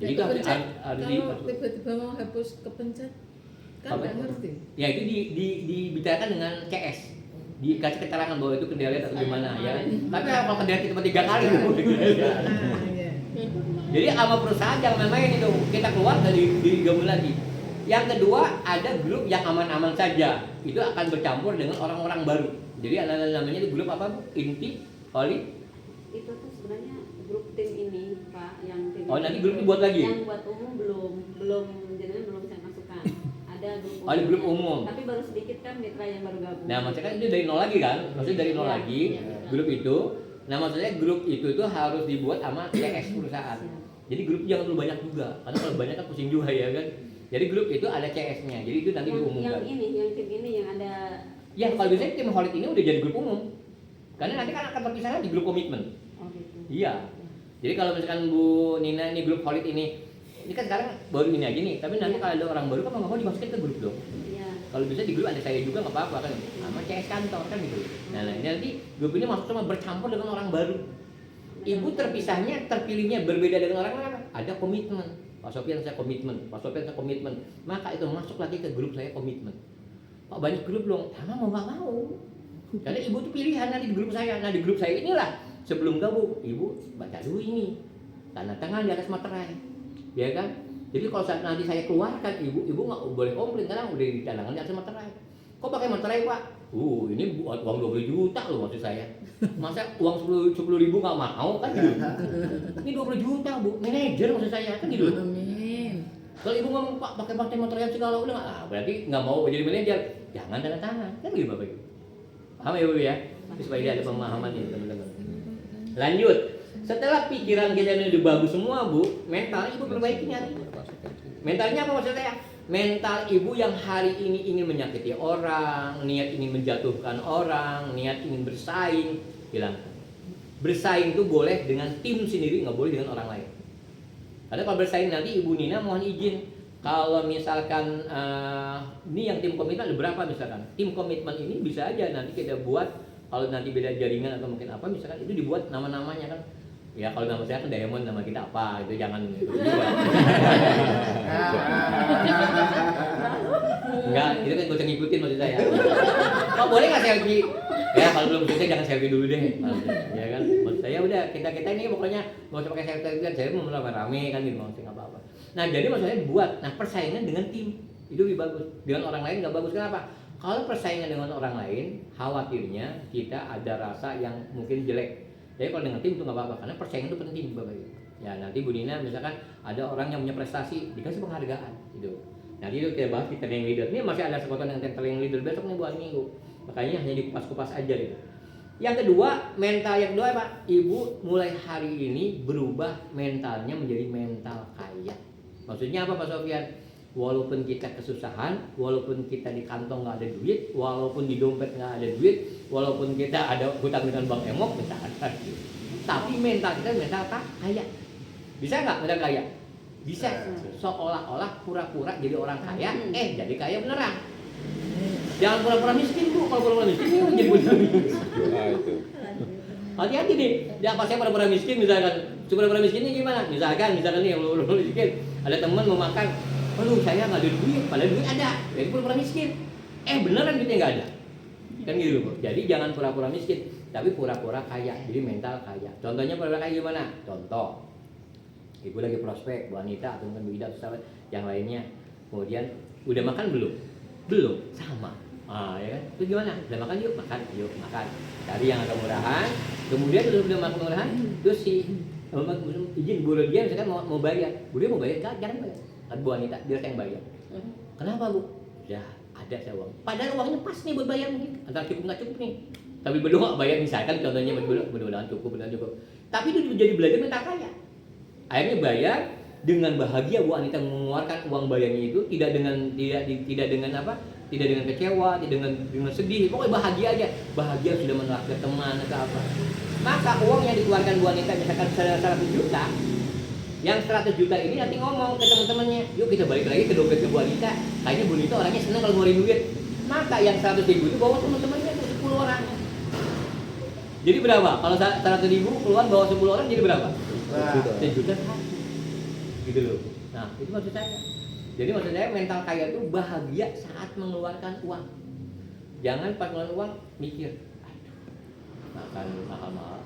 Jadi itu harus kalau tiba-tiba mau hapus kepencet, kan nggak ngerti. Ya itu dibicarakan dengan CS. Dikasih keterangan bahwa itu kendali atau gimana ya. Tapi kalau kendali cuma 3 kali. Iya. Jadi sama perusahaan jangan main-main itu. Kita keluar dari digabung lagi. Yang kedua ada grup yang aman-aman saja. Itu akan bercampur dengan orang-orang baru. Jadi namanya itu grup apa? Inti, Oli. Itu tuh sebenarnya grup tim ini Pak, yang tim. Oh nanti grup dibuat lagi. Yang buat umum belum jadinya belum saya masukkan. Ada grup umum. Ada grup umum. Tapi baru sedikit kan mitra yang baru gabung. Nah maksudnya kan itu dari nol lagi kan? Maksudnya dari nol Ya, lagi ya, grup itu. Nah maksudnya grup itu harus dibuat sama CS perusahaan. Jadi grup jangan terlalu banyak juga, karena kalau banyak kan pusing juga ya kan. Jadi grup itu ada CS-nya, jadi itu nanti diumumkan. Yang tim ini yang ada. Ya kalau biasanya tim Holit ini udah jadi grup umum, karena nanti kan akan terpisah di grup komitmen. Oh gitu. Iya. Jadi kalau misalkan Bu Nina ini grup Holit ini kan sekarang baru ini aja nih, tapi nanti kalau ada orang baru kan mau dimasukin ke grup dong. Iya. Kalau bisa di grup ada saya juga nggak apa-apa kan, sama CS kantor kan gitu. Nah ini nanti grup ini masuk sama bercampur dengan orang baru. Ibu terpisahnya, terpilihnya berbeda dengan orang lain. Ada komitmen. Pak Sofyan saya komitmen, Pak Sofyan saya komitmen. Maka itu masuk lagi ke grup saya komitmen. Pak banyak grup dong, sama mau nggak mau. Karena ibu tuh pilihan nanti di grup saya. Nah di grup saya inilah sebelum gabung, ibu baca dulu ini. Tanda tangan di atas materai, ya kan? Jadi kalau saat nanti saya keluarkan, ibu nggak boleh komplain karena udah ditandakan di atas materai. Kok pakai materai Pak? Ini buat uang 20 juta loh maksud saya. Masa uang 10 ribu nggak mau kan gitu? Ini 20 juta Bu, manajer maksud saya kan gitu. Amin. Kalau ibu ngomong Pak pakai materai segala udah nggak, berarti nggak mau jadi manajer. Jangan tanda tangan kan gitu Bapak Ibu. Paham ya Bu ya? Supaya dia ada pemahaman ini teman-teman. Lanjut. Setelah pikiran kita ini udah bagus semua Bu, mental ibu perbaiki nyari. Mentalnya apa maksud saya? Mental ibu yang hari ini ingin menyakiti orang, niat ingin menjatuhkan orang, niat ingin bersaing, hilangkan. Bersaing itu boleh dengan tim sendiri, nggak boleh dengan orang lain. Karena kalau bersaing nanti Ibu Nina mohon izin, Kalau misalkan ini yang tim komitmen ada berapa misalkan? Tim komitmen ini bisa aja nanti kita buat, kalau nanti beda jaringan atau mungkin apa misalkan itu dibuat nama-namanya kan. Ya kalau nama saya kan Diamond, nama kita apa, itu jangan dibuat. Enggak, itu kan gak usah ngikutin maksud saya. Pak boleh nggak selfie? Ya kalau belum selesai jangan selfie dulu deh. Ya kan, maksud saya udah kita ini pokoknya nggak usah pakai selfie kan, saya mau rame kan gitu, maksudnya nggak apa-apa. Nah jadi maksud saya buat, nah persaingan dengan tim itu lebih bagus. Dengan orang lain nggak bagus, kenapa? Kalau persaingan dengan orang lain, khawatirnya kita ada rasa yang mungkin jelek. Jadi kalau dengan tim itu nggak apa-apa, karena persaingan itu penting Bapak Ibu. Ya nanti Bu Nina misalkan ada orang yang punya prestasi, dikasih penghargaan gitu. Nanti itu kita bahas di training leader. Ini masih ada sepotong dengan training leader besok nih buat minggu. Makanya hanya dikupas-kupas aja gitu. Yang kedua, mental yang kedua Pak, Ibu mulai hari ini berubah mentalnya menjadi mental kaya. Maksudnya apa Pak Sofyan? Walaupun kita kesusahan, walaupun kita di kantong nggak ada duit, walaupun di dompet nggak ada duit, walaupun kita ada hutang dengan Bank Emok, misalkan, tapi mental kita mental kaya. Bisa nggak mental kaya? Bisa. Seolah-olah pura-pura jadi orang kaya, jadi kaya beneran. Jangan pura-pura miskin Bu, kalau pura-pura miskin jadi beneran. Hati-hati nih, dia pas saya pura-pura miskin misalkan, pura-pura miskinnya gimana? Misalkan nih lu miskin, ada teman mau makan, aduh saya nggak ada duit, padahal duit ada, jadi pura-pura miskin. Beneran duitnya nggak ada, kan gitu Bu. Jadi jangan pura-pura miskin, tapi pura-pura kaya, jadi mental kaya. Contohnya pura-pura kaya gimana? Contoh, Ibu lagi prospek, Bu Anita atau mungkin Bu Ida atau yang lainnya, kemudian udah makan belum? Belum, sama. Ya kan? Itu gimana? Udah makan yuk makan. Cari yang agak murahan, kemudian udah makan murahan, terus izin Bu dia misalkan mau bayar, Bu dia mau bayar, jangan bayar. Bu Anita, dia yang bayar. Kenapa Bu? Ya ada saya uang. Padahal uangnya pas nih buat bayar mungkin. Antara cukup nggak cukup nih. Tapi berdua bayar misalkan contohnya mudah-mudahan cukup. Tapi itu jadi belajar mental kaya. Akhirnya bayar dengan bahagia Bu Anita mengeluarkan uang bayarnya itu tidak dengan apa? Tidak dengan kecewa, tidak dengan sedih. Pokoknya bahagia aja. Bahagia sudah menraktir teman atau apa. Maka uang yang dikeluarkan Bu Anita misalkan 100 juta. Yang 100 juta ini nanti ngomong ke teman-temannya, yuk kita balik lagi ke dompet ke Bu Anita. Kayaknya Bu Anita orangnya senang kalau ngeluarin duit. Maka yang 100 ribu itu bawa teman-temannya 10 orang. Jadi berapa? Kalau 100 ribu keluar bawa 10 orang jadi berapa? 1 juta. Gitu loh. Nah itu maksud saya. Jadi maksud saya mental kaya itu bahagia saat mengeluarkan uang. Jangan pas mengeluarkan uang mikir, aduh, makan mahal-mahal.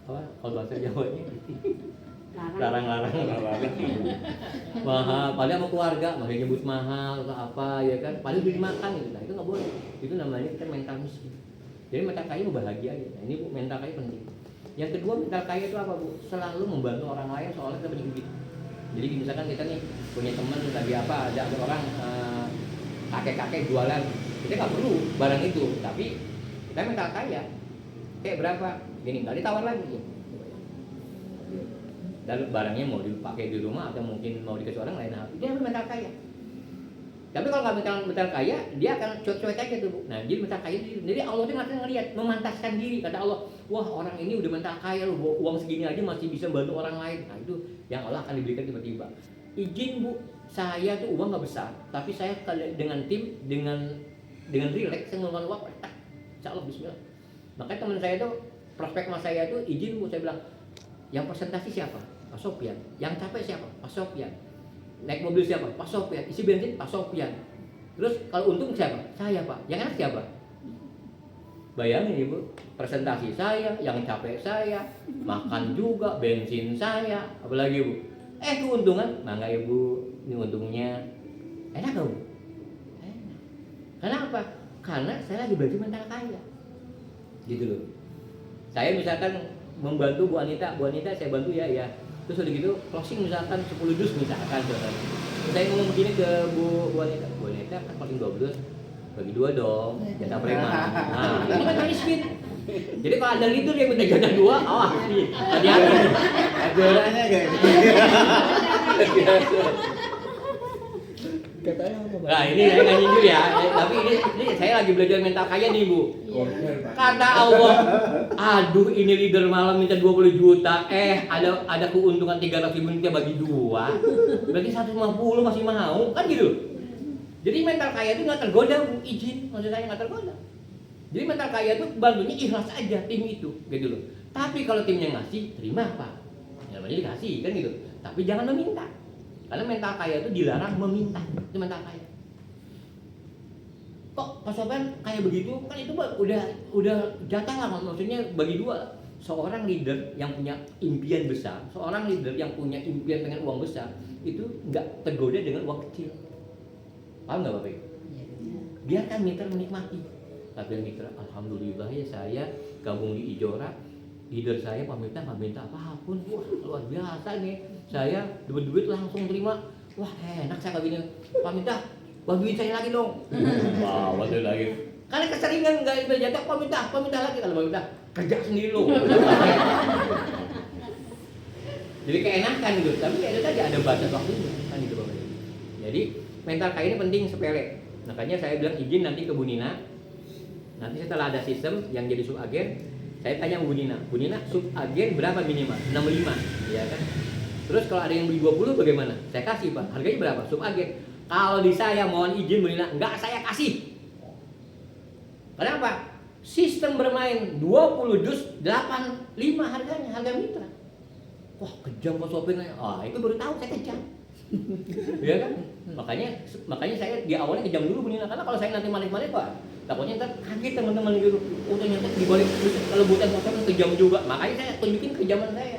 Apa? Kalau bahasa Jawanya larang-larang mahal, padahal sama keluarga makanya nyebut mahal atau apa ya kan, padahal udah dimakan gitu. Nah itu nggak boleh, itu namanya kita mental miskin. Jadi mental kaya itu bahagia aja. Nah ini Bu, mental kaya penting. Yang kedua mental kaya itu apa Bu? Selalu membantu orang lain soalnya kita punya duit. Jadi misalkan kita nih punya teman lagi apa, ada orang kakek-kakek jualan, kita nggak perlu barang itu, tapi kita mental kaya. Kayak berapa? Gini, nggak ditawar lagi ya. Lalu barangnya mau dipakai di rumah atau mungkin mau dikasih orang lain, dia mental kaya. Tapi kalau nggak mental kaya, dia akan cuek-cuek aja tuh Bu. Nah, jadi mental kaya, jadi Allah itu nggak ngelihat, memantaskan diri. Kata Allah, wah orang ini udah mental kaya loh, uang segini aja masih bisa bantu orang lain. Nah itu yang Allah akan diberikan tiba-tiba. Izin Bu, saya tuh uang nggak besar, tapi saya dengan tim, dengan relax, saya ngeluarin uang, insya Allah Bismillah. Makanya teman saya tuh, prospek mas saya tuh izin Bu, saya bilang, yang presentasi siapa? Pak Sofyan. Yang capek siapa? Pak Sofyan. Naik mobil siapa? Pak Sofyan. Isi bensin? Pak Sofyan. Terus kalau untung siapa? Saya Pak. Yang enak siapa? Bayangin Ibu, presentasi saya, yang capek saya, makan juga, bensin saya, apalagi Bu. Keuntungan, mangga Ibu, ini untungnya. Enak gak Bu? Enak. Kenapa? Karena saya lagi belajar mental kaya. Gitu loh. Saya misalkan membantu Bu Anita saya bantu ya. Terus udah gitu closing misalkan 10 dus misalkan. Saya ngomong begini ke Bu Anita kan closing 12, bagi 2 dong, jatah preman. Nah, ini kan miskin. Jadi kalau ada leader yang minta jatah 2, hati-hati. Aturannya kayak gitu. Katanya apa? Nah ini saya nggak nyindir ya, tapi ini saya lagi belajar mental kaya nih Bu. Iya. Kata Allah, aduh ini leader malam minta 20 juta, ada keuntungan 300.000 kita bagi 2, berarti 150 masih mau, kan gitu. Jadi mental kaya itu nggak tergoda Bu, izin, maksud saya nggak tergoda. Jadi mental kaya itu bantunya ikhlas aja tim itu, gitu loh. Tapi kalau timnya ngasih, terima Pak. Ya namanya dikasih, kan gitu. Tapi jangan meminta, karena mental kaya itu dilarang meminta, itu mental kaya. Kok Pak Sofyan kayak begitu, kan itu udah jatah lah, maksudnya bagi 2. Seorang leader yang punya impian besar, seorang leader yang punya impian pengen uang besar, itu nggak tergoda dengan uang kecil. Paham nggak Bapak Ibu? Biarkan mitra menikmati. Tapi mitra, alhamdulillah ya saya gabung di Ijora, leader saya Pak nggak minta apapun, wah luar biasa nih. Saya duit langsung terima, wah enak saya kayak gini. Pak minta, bagi saya lagi dong. Wah, bagi lagi. Karena keseringan nggak jatah, Pak minta lagi. Kalau Pak minta, kerja sendiri lo. Jadi keenakan gitu. Tapi itu tadi ada batas waktunya, kan gitu Bapak. Jadi mental kaya ini penting, sepele. Makanya saya bilang izin nanti ke Bu Nina. Nanti setelah ada sistem yang jadi subagen, saya tanya Bu Nina subagen berapa minimal? 65, ya kan? Terus kalau ada yang beli 20 bagaimana? Saya kasih Pak, harganya berapa? Subagen. Kalau di saya mohon izin Bu Nina, enggak saya kasih. Kenapa? Sistem bermain 20 dus 85 harganya, harga mitra. Wah kejam Pak Sofyan. Itu baru tahu saya kejam. Ya kan? Makanya saya di awalnya kejam dulu Bu Nina, karena kalau saya nanti manis-manis Pak, takutnya ntar kaget teman-teman gitu. Oh ternyata dibalik kelebutan Pak Sofyan kejam juga. Makanya saya tunjukin kejaman saya.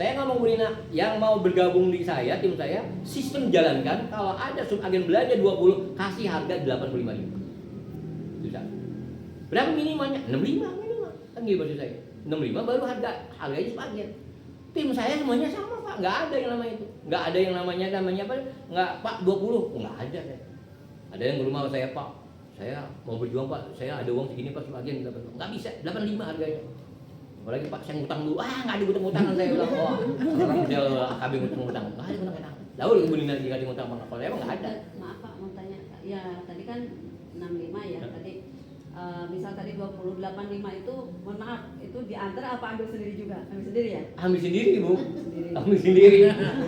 Saya ngomong Bu Nina, yang mau bergabung di saya, tim saya, sistem jalankan, kalau ada subagen belanja 20, kasih harga 85.000. Bisa. Berapa minimalnya? 65 minimal. Kan gitu maksud saya. 65 baru harganya subagen. Tim saya semuanya sama Pak, nggak ada yang namanya itu. Nggak ada yang namanya apa? Nggak Pak 20, nggak ada saya. Ada yang ke rumah saya, Pak, saya mau berjuang Pak, saya ada uang segini Pak subagen, nggak bisa, 85 harganya. Apalagi Pak, saya ngutang dulu, nggak ada ngutang-ngutangan saya bilang, orang model AKB ngutang-ngutang, nggak ada ngutang-ngutang. Tahu Ibu Nina dikasih ngutang Pak, kalau emang nggak ada. Maaf Pak, mau tanya, ya tadi kan 65 ya, tadi misal tadi 20, 85 itu, mohon maaf, itu diantar apa ambil sendiri juga? Ambil sendiri ya? Ambil sendiri Bu, ambil sendiri.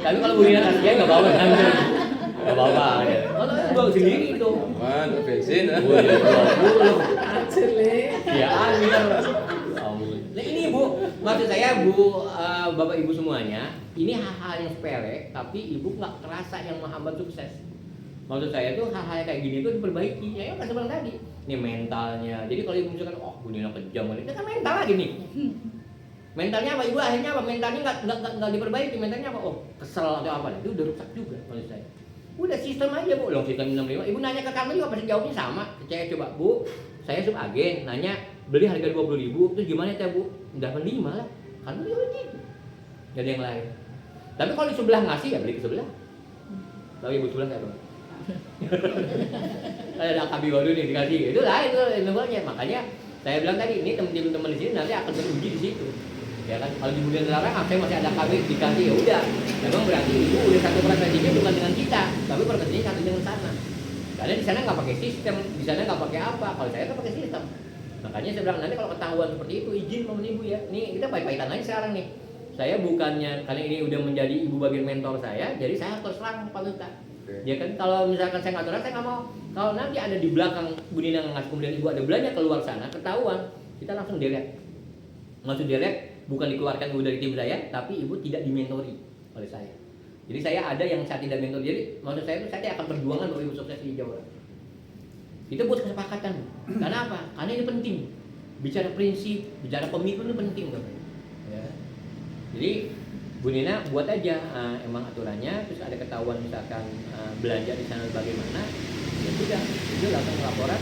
Tapi kalau Bu Nina kasih ya nggak bawa, nggak bawa. Kalau itu bawa sendiri itu. Aman, bensin. 20. Ajele. Ya ambil. Nah ini Bu, maksud saya Bu, Bapak Ibu semuanya, ini hal-hal yang sepele, tapi Ibu nggak kerasa yang menghambat sukses. Maksud saya tuh hal-hal kayak gini tuh diperbaiki. Ya kan seperti tadi, ini mentalnya. Jadi kalau Ibu misalkan, Bu Nina kejam, ini kan mental lagi nih. Mentalnya apa Ibu? Akhirnya apa? Mentalnya nggak diperbaiki. Mentalnya apa? Kesel atau apa? Itu udah rusak juga maksud saya. Udah sistem aja Bu, loh sistem 65. Ibu nanya ke kami juga pasti jawabnya sama. Saya coba Bu, saya subagen, nanya beli harga 20.000, itu gimana ya Bu? 85 lah, kan beli begitu. Gak ada yang lain. Tapi kalau di sebelah ngasih ya beli ke sebelah. Tahu Ibu sebelah nggak Bang? Ada AKB baru nih dikasih, itu lain tuh namanya. Makanya saya bilang tadi, ini teman-teman di sini nanti akan teruji di situ. Ya kan, kalau di bulan larang, saya masih ada KB dikasih, ya udah. Memang berarti Ibu udah satu frekuensinya bukan dengan kita, tapi frekuensinya satu dengan sana. Karena di sana nggak pakai sistem, di sana nggak pakai apa. Kalau saya kan pakai sistem. Makanya saya bilang nanti kalau ketahuan seperti itu izin mohon Ibu ya. Nih kita pahit-pahitan aja sekarang nih. Saya bukannya karena ini udah menjadi Ibu bagian mentor saya, jadi saya harus serang Pak Lita. Ya kan, kalau misalkan saya nggak terang, saya nggak mau. Kalau nanti ada di belakang Bu Nina ngasih, kemudian Ibu ada belanja keluar sana, ketahuan, kita langsung delete. Maksud delete bukan dikeluarkan Ibu dari tim saya, tapi Ibu tidak dimentori oleh saya. Jadi saya ada yang saya tidak mentor. Jadi maksud saya itu saya akan perjuangan untuk Ibu sukses di Jawa. Itu buat kesepakatan. Karena apa? Karena ini penting. Bicara prinsip, bicara komitmen itu penting Bapak. Ya. Jadi Bu Nina buat aja emang aturannya, terus ada ketahuan misalkan belanja di sana bagaimana, ya sudah, itu langsung laporan.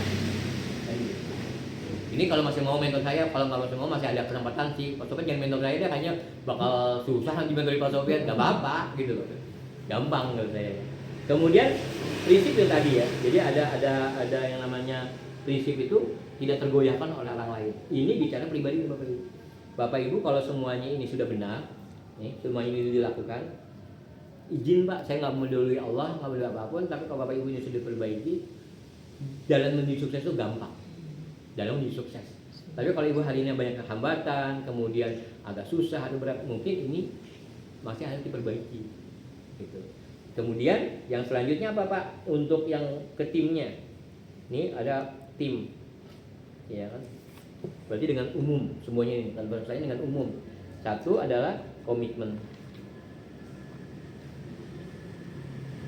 Ini kalau masih mau mentor saya, kalau nggak masih mau masih ada kesempatan sih. Pak Sofyan jangan mentor saya, dia hanya bakal susah nanti mentori Pak Sofyan, nggak apa-apa gitu loh, gampang menurut saya. Kemudian prinsip yang tadi ya, jadi ada yang namanya prinsip itu tidak tergoyahkan oleh orang lain. Ini bicara pribadi Bapak Ibu. Bapak Ibu kalau semuanya ini sudah benar, nih semuanya ini dilakukan, izin Pak, saya nggak mendahului Allah, nggak mendahului apapun, tapi kalau Bapak Ibu ini sudah perbaiki, jalan menuju sukses itu gampang. dalam menuju sukses. Tapi kalau ibu hari ini banyak hambatan, kemudian agak susah atau berat, mungkin ini masih harus diperbaiki. Gitu. Kemudian yang selanjutnya apa Pak? Untuk yang ke timnya, ini ada tim, ya kan? Berarti dengan umum semuanya ini, kan bahasanya dengan umum. Satu adalah komitmen.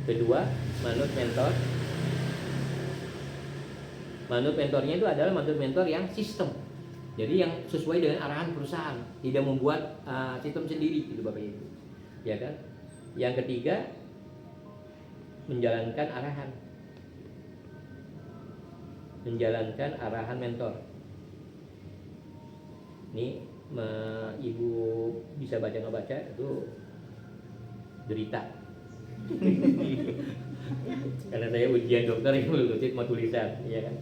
Kedua, manut mentor. Manut mentornya itu adalah manut mentor yang sistem. Jadi yang sesuai dengan arahan perusahaan, tidak membuat sistem sendiri gitu Bapak Ibu. Ya kan? Yang ketiga, menjalankan arahan. Menjalankan arahan mentor. Ini Ibu bisa baca nggak baca itu derita. Karena saya ujian dokter itu mau tulisan, ya kan.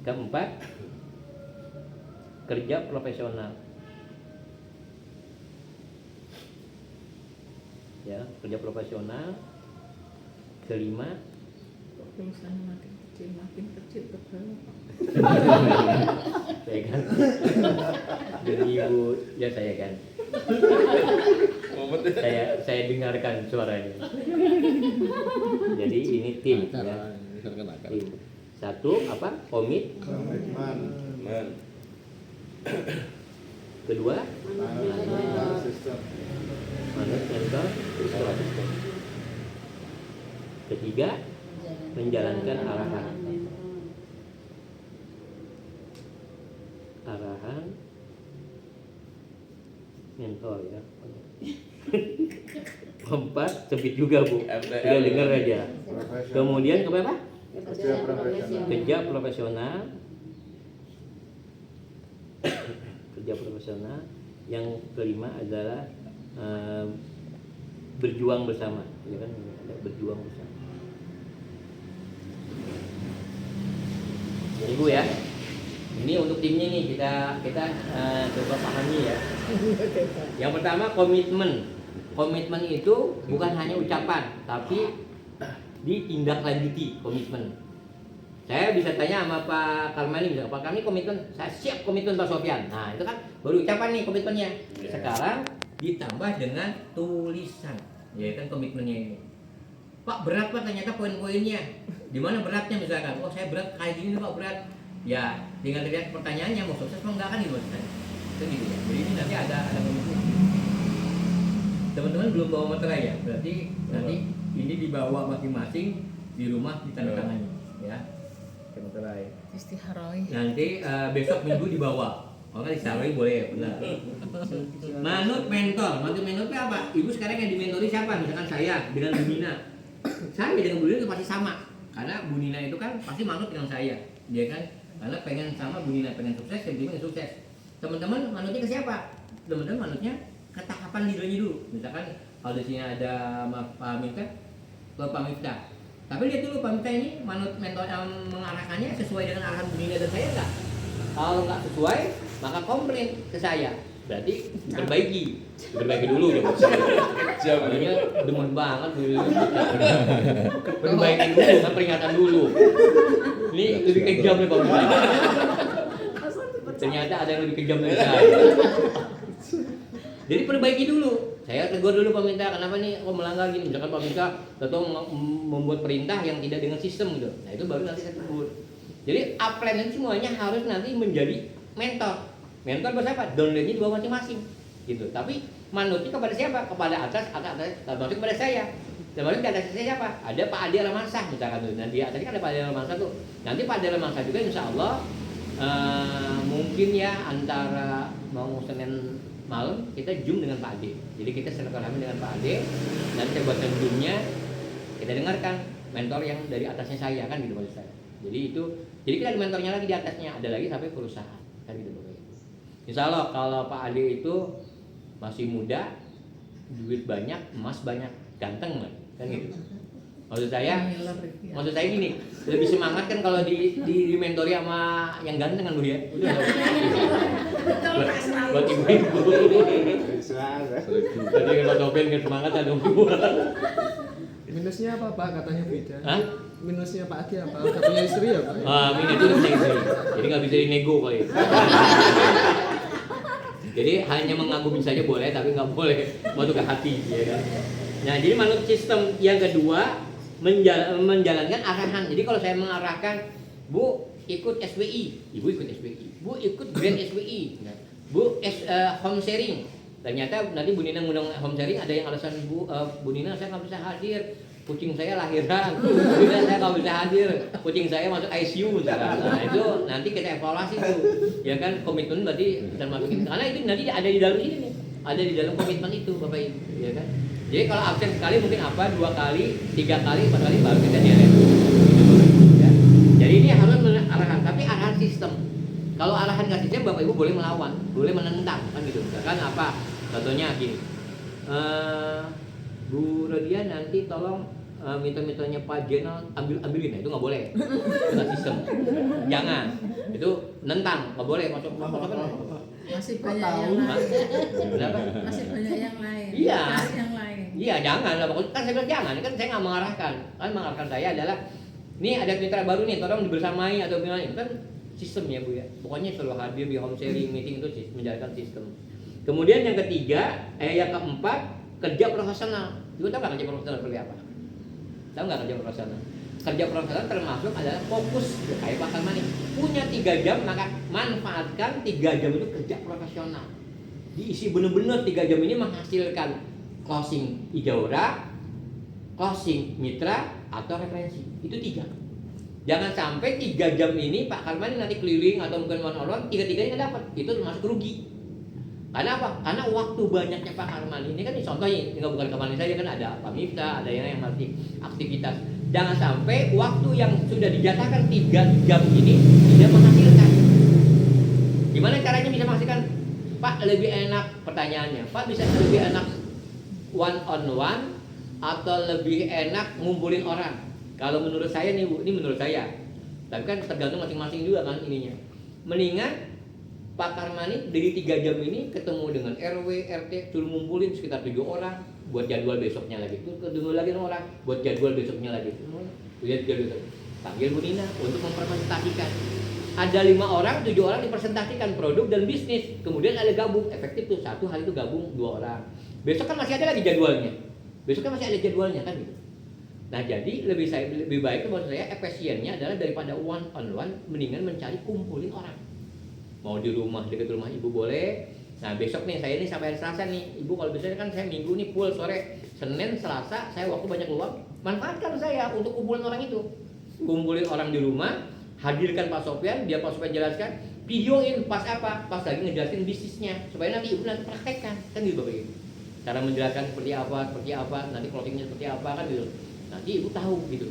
Keempat, kerja profesional. Ya, kerja profesional. Kelima, Tulisannya makin kecil ke bawah. saya kan. Jadi Ibu, ya saya kan. Saya dengarkan suaranya. Jadi ini tim ya. Tim. Satu apa? Komitmen. Kedua, Sistem. manut mentor, sistem. Ketiga, menjalankan arahan mentor ya. Keempat, sempit juga Bu. Udah dengar aja. Kemudian apa? Kerja profesional. Kerja profesional. Yang kelima adalah berjuang bersama, ya kan? Ada berjuang bersama. Jadi Bu ya, ini untuk timnya nih kita coba pahami ya. Yang pertama komitmen. Komitmen itu bukan hanya ucapan, tapi ditindaklanjuti komitmen. Saya bisa tanya sama Pak Karmani, misalnya, Pak Karmani komitmen, saya siap komitmen Pak Sofyan. Nah itu kan baru ucapan nih komitmennya. Sekarang ditambah dengan tulisan, ya kan komitmennya ini. Pak berat Pak, ternyata poin-poinnya. Di mana beratnya misalkan? Oh saya berat kayak gini Pak, berat. Ya tinggal lihat pertanyaannya mau sukses atau enggak kan gitu maksudnya. Itu gitu ya. Jadi ini nanti ada komitmen. Teman-teman belum bawa materai ya, berarti nanti ini dibawa masing-masing di rumah ditandatangani ya. Materai. Istiharoi. Nanti besok minggu dibawa. Oh kan istiharoi boleh ya, benar. Manut mentor itu apa? Ibu sekarang yang dimentori siapa? Misalkan saya dengan Bu Nina. Saya dengan Bu Nina itu pasti sama. Karena Bu Nina itu kan pasti manut dengan saya, dia kan? Karena pengen sama Bu Nina, pengen sukses, saya pengen sukses. Teman-teman manutnya ke siapa? Teman-teman manutnya ke tahapan leadernya dulu. Misalkan kalau di sini ada Pak Miftah, ke Pak Miftah. Tapi lihat dulu Pak Miftah ini manut mentor yang mengarahkannya sesuai dengan arahan Bu Nina dan saya enggak? Kalau nggak sesuai, maka komplain ke saya. Berarti perbaiki dulu ya. Jadinya demen banget dulu. Perbaiki dulu, kan peringatan dulu. Ini lebih kejam nih Pak Miftah. Ternyata ada yang lebih kejam dari saya. Jadi perbaiki dulu. Saya tegur dulu Pak Miftah, kenapa nih kok melanggar gini? Misalkan Pak Miftah atau membuat perintah yang tidak dengan sistem gitu. Nah itu baru nanti saya tegur. Jadi upline itu semuanya harus nanti menjadi mentor. Mentor bahasa apa? Downline-nya di bawah masing-masing gitu. Tapi manutnya kepada siapa? Kepada atas, maksudnya kepada saya. Dan maksudnya di atas saya siapa? Ada Pak Ade Almansah misalkan tuh. Nanti tadi kan ada Pak Ade Almansah tuh. Nanti Pak Ade Almansah juga insya Allah mungkin ya antara mau Senin malam kita zoom dengan Pak Ade. Jadi kita silaturahmi dengan Pak Ade. Nanti saya buatkan zoomnya, kita dengarkan mentor yang dari atasnya saya kan gitu maksud saya. Jadi kita ada mentornya lagi di atasnya, ada lagi sampai perusahaan kan gitu. Insya Allah kalau Pak Ade itu masih muda, duit banyak, emas banyak, ganteng kan gitu. Maksud saya gini, lebih semangat kan kalau di mentori sama yang ganteng kan Bu ya. Buat ibu-ibu. Jadi kalau Sofian kan semangat ada Bu. Minusnya apa Pak? Katanya beda. Hah? minusnya Pak Agi apa? Nggak punya istri ya Pak? Minus itu punya istri, jadi nggak bisa dinego kali. Jadi hanya mengagumi saja boleh, tapi nggak boleh masuk ke hati, ya kan? Nah, jadi manut sistem yang kedua menjalankan arahan. Jadi kalau saya mengarahkan, Bu ikut SWI, Ibu ikut SWI, Bu ikut Grand SWI, Bu home sharing. Ternyata nanti Bu Nina ngundang home sharing, ada yang alasan Bu Nina saya nggak bisa hadir, kucing saya lahiran, Bu Nina saya nggak bisa hadir, kucing saya masuk ICU misalkan. Nah itu nanti kita evaluasi tuh, ya kan, komitmen berarti kita masukin, karena itu nanti ada di dalam ini nih, ada di dalam komitmen itu Bapak Ibu, ya kan. Jadi kalau absen sekali mungkin apa, 2 kali, 3 kali, 4 kali baru kita dialek. Ya. Jadi ini harus arahan, tapi arahan sistem. Kalau arahan nggak sistem, Bapak Ibu boleh melawan, boleh menentang, kan gitu. Misalkan apa? Contohnya gini, Bu Rodia nanti tolong mito-mitonya Pak Jenal ambilin, nah, itu nggak boleh, itu nggak sistem. Jangan, itu nentang, nggak boleh masuk Masih banyak yang lain. Kenapa? Masih banyak yang lain. Iya. Cari yang lain. Iya, jangan lah, pokoknya kan saya bilang jangan, kan saya nggak mengarahkan. Kan mengarahkan saya adalah, ini ada mitra baru nih, tolong dibersamai atau gimana, itu kan sistem ya Bu ya. Pokoknya selalu hadir di home sharing meeting itu menjalankan sistem. Kemudian yang ketiga, yang keempat, kerja profesional. Ibu tahu nggak kerja profesional seperti apa? Tahu nggak kerja profesional? Kerja profesional termasuk adalah fokus, kayak Pak Kalmani, punya 3 jam, maka manfaatkan 3 jam itu kerja profesional. Diisi benar-benar 3 jam ini menghasilkan closing ijaurah, closing mitra, atau referensi. Itu 3. Jangan sampai 3 jam ini Pak Kalmani nanti keliling atau mungkin one-on-one, 3-3-nya nggak dapat. Itu termasuk rugi. Karena apa? Karena waktu banyaknya Pak Kalmani ini kan contohnya, nggak bukan Kalmani saja, kan ada Pak Miftah, ada yang masih aktivitas. Jangan sampai waktu yang sudah dijatakan 3 jam ini tidak menghasilkan. Gimana caranya bisa menghasilkan? Pak, lebih enak, pertanyaannya, Pak bisa lebih enak one on one atau lebih enak ngumpulin orang? Kalau menurut saya nih Bu, ini menurut saya, tapi kan tergantung masing-masing juga kan ininya. Mendingan Pak Kalmani dari 3 jam ini ketemu dengan RW, RT, suruh ngumpulin sekitar 7 orang buat jadwal besoknya lagi. Ketemu lagi orang buat jadwal besoknya lagi. Lihat jadwal. Panggil Bu Nina untuk mempresentasikan. Ada 5 orang, 7 orang dipresentasikan produk dan bisnis. Kemudian ada gabung, efektif tuh, 1 hari itu gabung 2 orang. Besok kan masih ada lagi jadwalnya. Besok kan masih ada jadwalnya kan gitu. Nah, jadi lebih baik menurut saya efisiennya adalah daripada one on one, mendingan mencari kumpulin orang. Mau di rumah, dekat rumah Ibu boleh. Nah besok nih, saya ini sampai hari Selasa nih Ibu, kalau biasanya kan saya Minggu nih full sore, Senin, Selasa, saya waktu banyak luang, manfaatkan saya untuk kumpulin orang itu. Kumpulin orang di rumah, hadirkan Pak Sofyan, dia Pak Sofyan jelaskan, videoin pas apa? Pas lagi ngejelasin bisnisnya, supaya nanti Ibu nanti praktekkan, kan gitu Bapak Ibu. Cara menjelaskan seperti apa, nanti closingnya seperti apa, kan gitu. Nanti Ibu tahu gitu.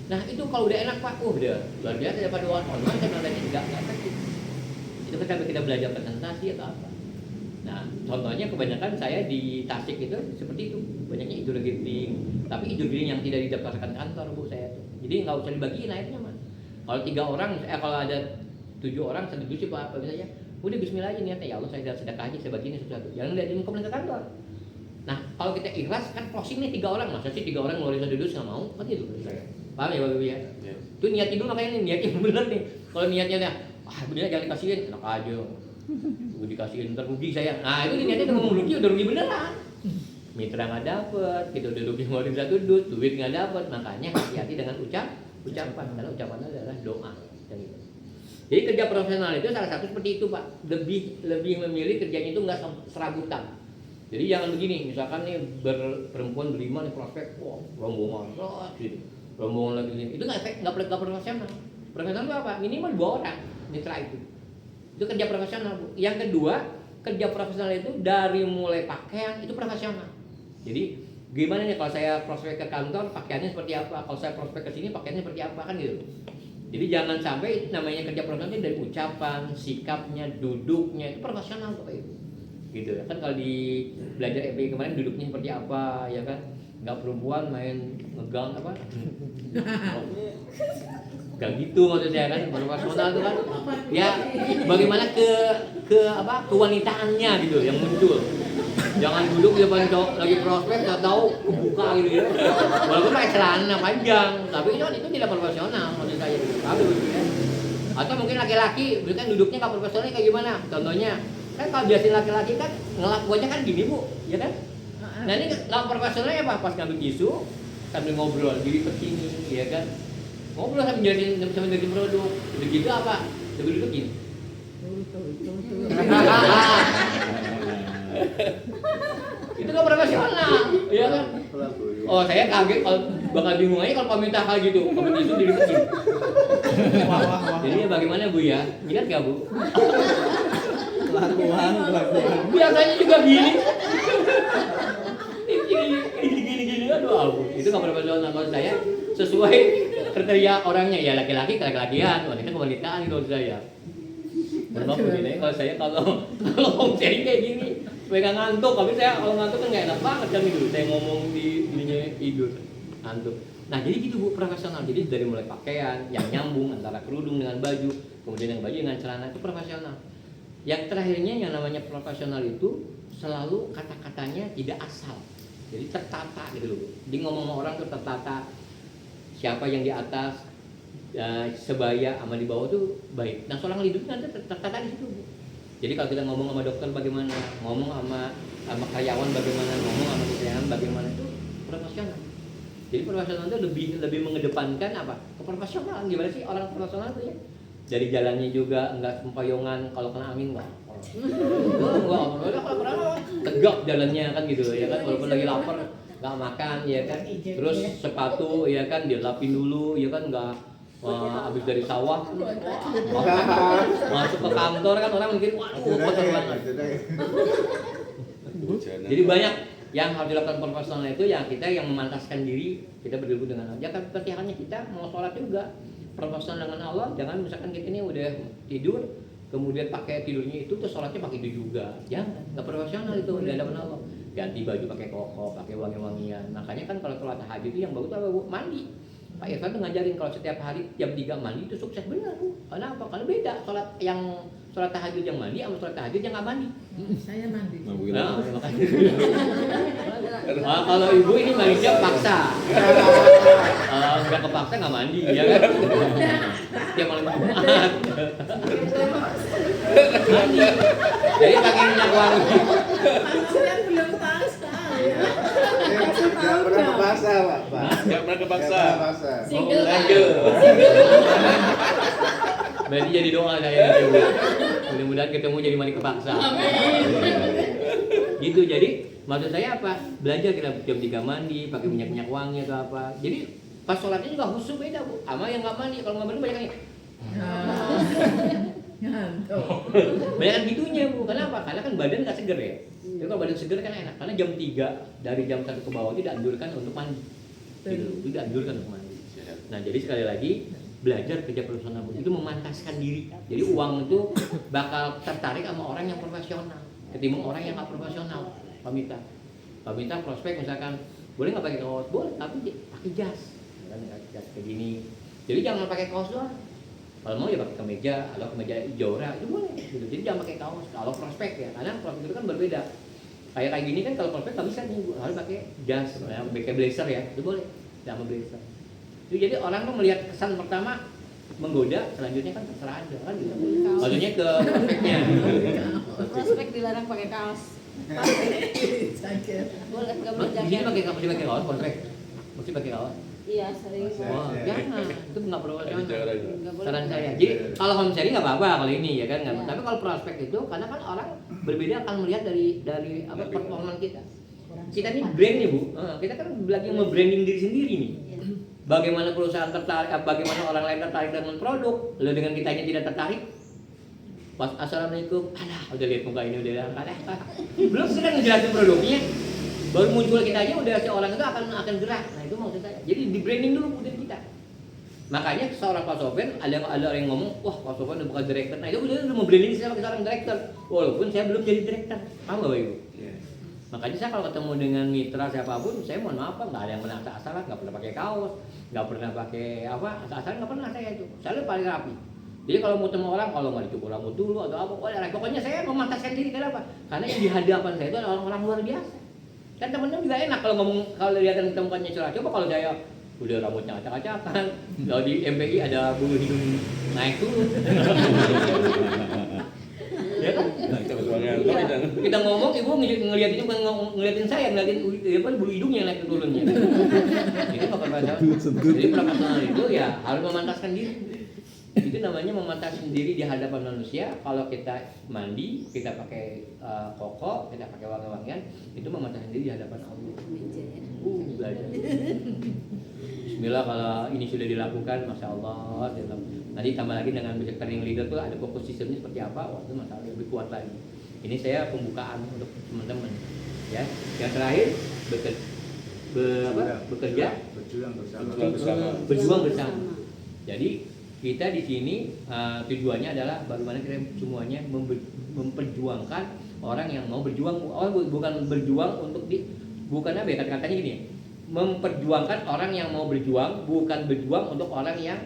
Nah itu kalau udah enak Pak, udah luar biasa daripada one-on-one, saya bilang tadi enggak efektif. Itu ketika kita belajar presentasi atau apa. Nah, contohnya kebanyakan saya di Tasik itu seperti itu, banyaknya idul giring, tapi idul giring yang tidak didaftarkan kantor Bu saya itu. Jadi nggak usah dibagiin akhirnya Mas. Kalau 3 orang, kalau ada 7 orang satu dusi apa misalnya, udah Bismillah aja niatnya, ya Allah saya sedekah aja, saya bagiin satu-satu. Jangan lihat income ke kantor. Nah, kalau kita ikhlas kan closing nih 3 orang, masa sih 3 orang ngeluarin satu dusi nggak mau, kan gitu saya. Paham ya Bapak ya? Itu niat dulu makanya niatnya bener nih. Kalau niatnya bener jangan dikasihin, enak aja. Gue dikasihin ntar rugi saya. Nah itu niatnya ngomong rugi, udah rugi beneran. Mitra nggak dapet, kita udah rugi ngeluarin satu duit nggak dapet. Makanya hati-hati dengan ucapan, karena ucapan adalah doa. Gitu. Jadi kerja profesional itu salah satu seperti itu Pak. Lebih memilih kerjanya itu nggak serabutan. Jadi jangan begini, misalkan nih perempuan berlima nih prospek, wah rombongan, gitu. Rombongan lagi itu nggak profesional. Profesional itu apa? Minimal 2 orang mitra itu kerja profesional Bu. Yang kedua, kerja profesional itu dari mulai pakaian itu profesional. Jadi gimana nih kalau saya prospek ke kantor pakaiannya seperti apa, kalau saya prospek ke sini pakaiannya seperti apa, kan gitu. Jadi jangan sampai namanya kerja profesional itu dari ucapan, sikapnya, duduknya itu profesional Bapak Ibu. Gitu ya kan, kalau di belajar FBI kemarin duduknya seperti apa ya kan, nggak perempuan main ngegang apa. Gak gitu maksudnya kan, profesional itu kan ya bagaimana kewanitaannya gitu yang muncul. Jangan duduk di depan cowok lagi prospek, nggak tahu kebuka gitu ya. Walaupun pakai celana panjang, tapi itu tidak profesional menurut saya. Tapi ya. Atau mungkin laki-laki, kan duduknya nggak profesional kayak gimana? Contohnya, kan kalau biasanya laki-laki kan ngelakuannya kan gini bu, ya kan? Nah ini nggak profesionalnya apa? Pas ngambil tisu, sambil ngobrol, diri ke sini, ya kan? Ngobrol sambil jadi produk, begitu apa? Sambil duduk gini. Itu nggak profesional, ya kan? Oh saya kaget, kalau bakal bingung aja kalau pemerintah hal gitu, pemerintah itu diri begini. Jadi bagaimana bu ya? Ingat nggak bu? Kelakuan. Biasanya juga gini. Gini, aduh ampun. Itu nggak profesional menurut saya. Sesuai kriteria orangnya ya laki-laki laki-lakian, wanita kewanitaan menurut saya. Maaf begini, kalau home sharing kayak gini, supaya nggak ngantuk. Tapi saya kalau ngantuk kan nggak enak banget kan gitu. Saya ngomong di ininya tidur, ngantuk. Nah jadi gitu bu profesional. Jadi dari mulai pakaian yang nyambung antara kerudung dengan baju, kemudian yang baju dengan celana itu profesional. Yang terakhirnya yang namanya profesional itu selalu kata-katanya tidak asal. Jadi tertata gitu loh. Jadi ngomong sama orang tuh tertata. Siapa yang di atas, sebaya sama di bawah tuh baik. Nah seorang leader nanti tertata di situ bu. Jadi kalau kita ngomong sama dokter bagaimana, ngomong sama karyawan bagaimana, ngomong sama kesehatan bagaimana, itu profesional. Jadi profesional itu lebih mengedepankan apa? Keprofesionalan. Gimana sih orang profesional itu ya? Dari jalannya juga enggak sempayongan, kalau kena angin enggak. Enggak kalau tegak jalannya kan gitu ya kan, walaupun lagi lapar nggak makan ya kan, terus sepatu ya kan dilapin dulu ya kan, nggak habis dari sawah masuk ke kantor kan orang mikir waduh kotor banget. Jadi banyak yang harus dilakukan profesional itu ya kita yang memantaskan diri, kita berdiri dengan Allah. Jangan seperti halnya kita mau sholat juga profesional dengan Allah. Jangan misalkan kita ini udah tidur kemudian pakai tidurnya itu terus sholatnya pakai itu juga, jangan, nggak profesional itu di hadapan Allah. Ganti baju pakai koko, pakai wangi-wangian. Makanya kan kalau sholat tahajud itu yang bagus apa bu? Mandi. Pak Irfan tuh ngajarin kalau setiap hari jam 3 mandi itu sukses benar bu. Kenapa? Karena beda sholat tahajud yang mandi sama sholat tahajud yang nggak mandi. Saya mandi. Nah, makanya. Kalau ibu ini mandinya paksa. Nggak kepaksa nggak mandi ya kan? Tiap malam Jumat. Mandi. Jadi pakai minyak wangi. Saya belum paksa ya. Nggak pernah kepaksa pak. Nggak pernah kepaksa. Single Berarti jadi doa saya bu. Mudah-mudahan ketemu jadi mandi kepaksa. Gitu. Jadi maksud saya apa? Belajar kita jam 3 mandi, pakai minyak wangi atau apa. Jadi pas sholatnya juga khusyuk beda bu. Sama yang nggak mandi, kalau nggak mandi banyak yang ngantuk. banyak kan gitunya bu. Kenapa? Karena kan badan nggak seger ya. Jadi kalau badan seger kan enak. Karena jam 3 dari jam 1 ke bawah tidak anjurkan untuk mandi. Gitu. Tidak anjurkan untuk mandi. Nah jadi sekali lagi belajar kerja profesional bu. Itu memantaskan diri. Jadi uang itu bakal tertarik sama orang yang profesional ketimbang orang yang nggak profesional. Paminta prospek misalkan boleh nggak pakai kaos, boleh tapi pakai jas, kan jas kayak gini. Jadi jangan pakai kaos doang. Kalau mau ya pakai kemeja atau kemeja jora itu boleh. Gitu. Jadi jangan pakai kaos. Kalau prospek ya, karena prospek itu kan berbeda. Kayak gini kan kalau prospek nggak bisa nih, harus pakai jas, ya, pakai blazer ya, itu boleh. Sama blazer. Jadi orang tuh melihat kesan pertama menggoda, selanjutnya kan terserah Anda kan gitu. Maksudnya ke prospeknya. Prospek dilarang pakai kaos. Boleh nggak boleh Di sini jaket. pakai kaos prospek. Mesti pakai kaos. Iya sering. Wah, jangan. Itu nggak profesional. Nggak boleh. Saran saya. Jadi kalau home sharing nggak apa-apa kalau ini ya kan. Nggak. Tapi kalau prospek itu karena kan orang berbeda akan melihat dari apa performa kita. Kita ini brand nih bu. Kita kan lagi nge-branding diri sendiri nih. Bagaimana perusahaan tertarik, bagaimana orang lain tertarik dengan produk, lalu dengan kitanya tidak tertarik. Pas assalamualaikum, udah lihat muka ini udah belum sedang ngejelasin produknya, baru muncul kita aja udah si orang itu akan gerak. Nah itu maksud saya. Jadi di branding dulu budaya kita. Makanya seorang Pak Sofyan ada orang yang ngomong, wah Pak Sofyan udah bukan direktur. Nah itu udah mau branding saya sebagai seorang direktur, walaupun saya belum jadi direktur. Paham nggak Bapak Ibu? Makanya saya kalau ketemu dengan mitra siapapun, saya mohon maaf nggak ada yang pernah asal-asalan, nggak pernah pakai kaos, nggak pernah pakai apa asal-asalan, nggak pernah saya itu. Saya paling rapi. Jadi kalau mau ketemu orang, kalau nggak dicukur rambut dulu atau apa, pokoknya saya memantaskan diri. Kenapa? Karena yang di hadapan saya itu adalah orang-orang luar biasa. Kan temen-temen juga enak kalau ngomong, kalau lihat temukannya curah. Coba kalau saya udah rambutnya acak-acakan, kalau di MPI ada bulu hidung naik turun. Ya kan? Kita ngomong, ibu ngeliatin bukan ngeliatin saya, ngeliatin bulu hidungnya naik turunnya. Itu nggak pernah. Jadi profesional itu ya harus memantaskan diri. Itu namanya memantaskan diri di hadapan manusia. Kalau kita mandi, kita pakai koko, kita pakai wangi-wangian, itu memantaskan diri di hadapan Allah. Belajar. Bismillah kalau ini sudah dilakukan, masya Allah. Nanti tambah lagi dengan basic training leader tuh ada fokus sistemnya seperti apa, waktu masalah lebih kuat lagi. Ini saya pembukaan untuk teman-teman. Ya, yang terakhir bekerja, berjuang bersama. Jadi kita di sini tujuannya adalah bagaimana kita semuanya memperjuangkan orang yang mau berjuang. Bukan berjuang untuk bukan apa ya, kata-katanya gini, memperjuangkan orang yang mau berjuang, bukan berjuang untuk orang yang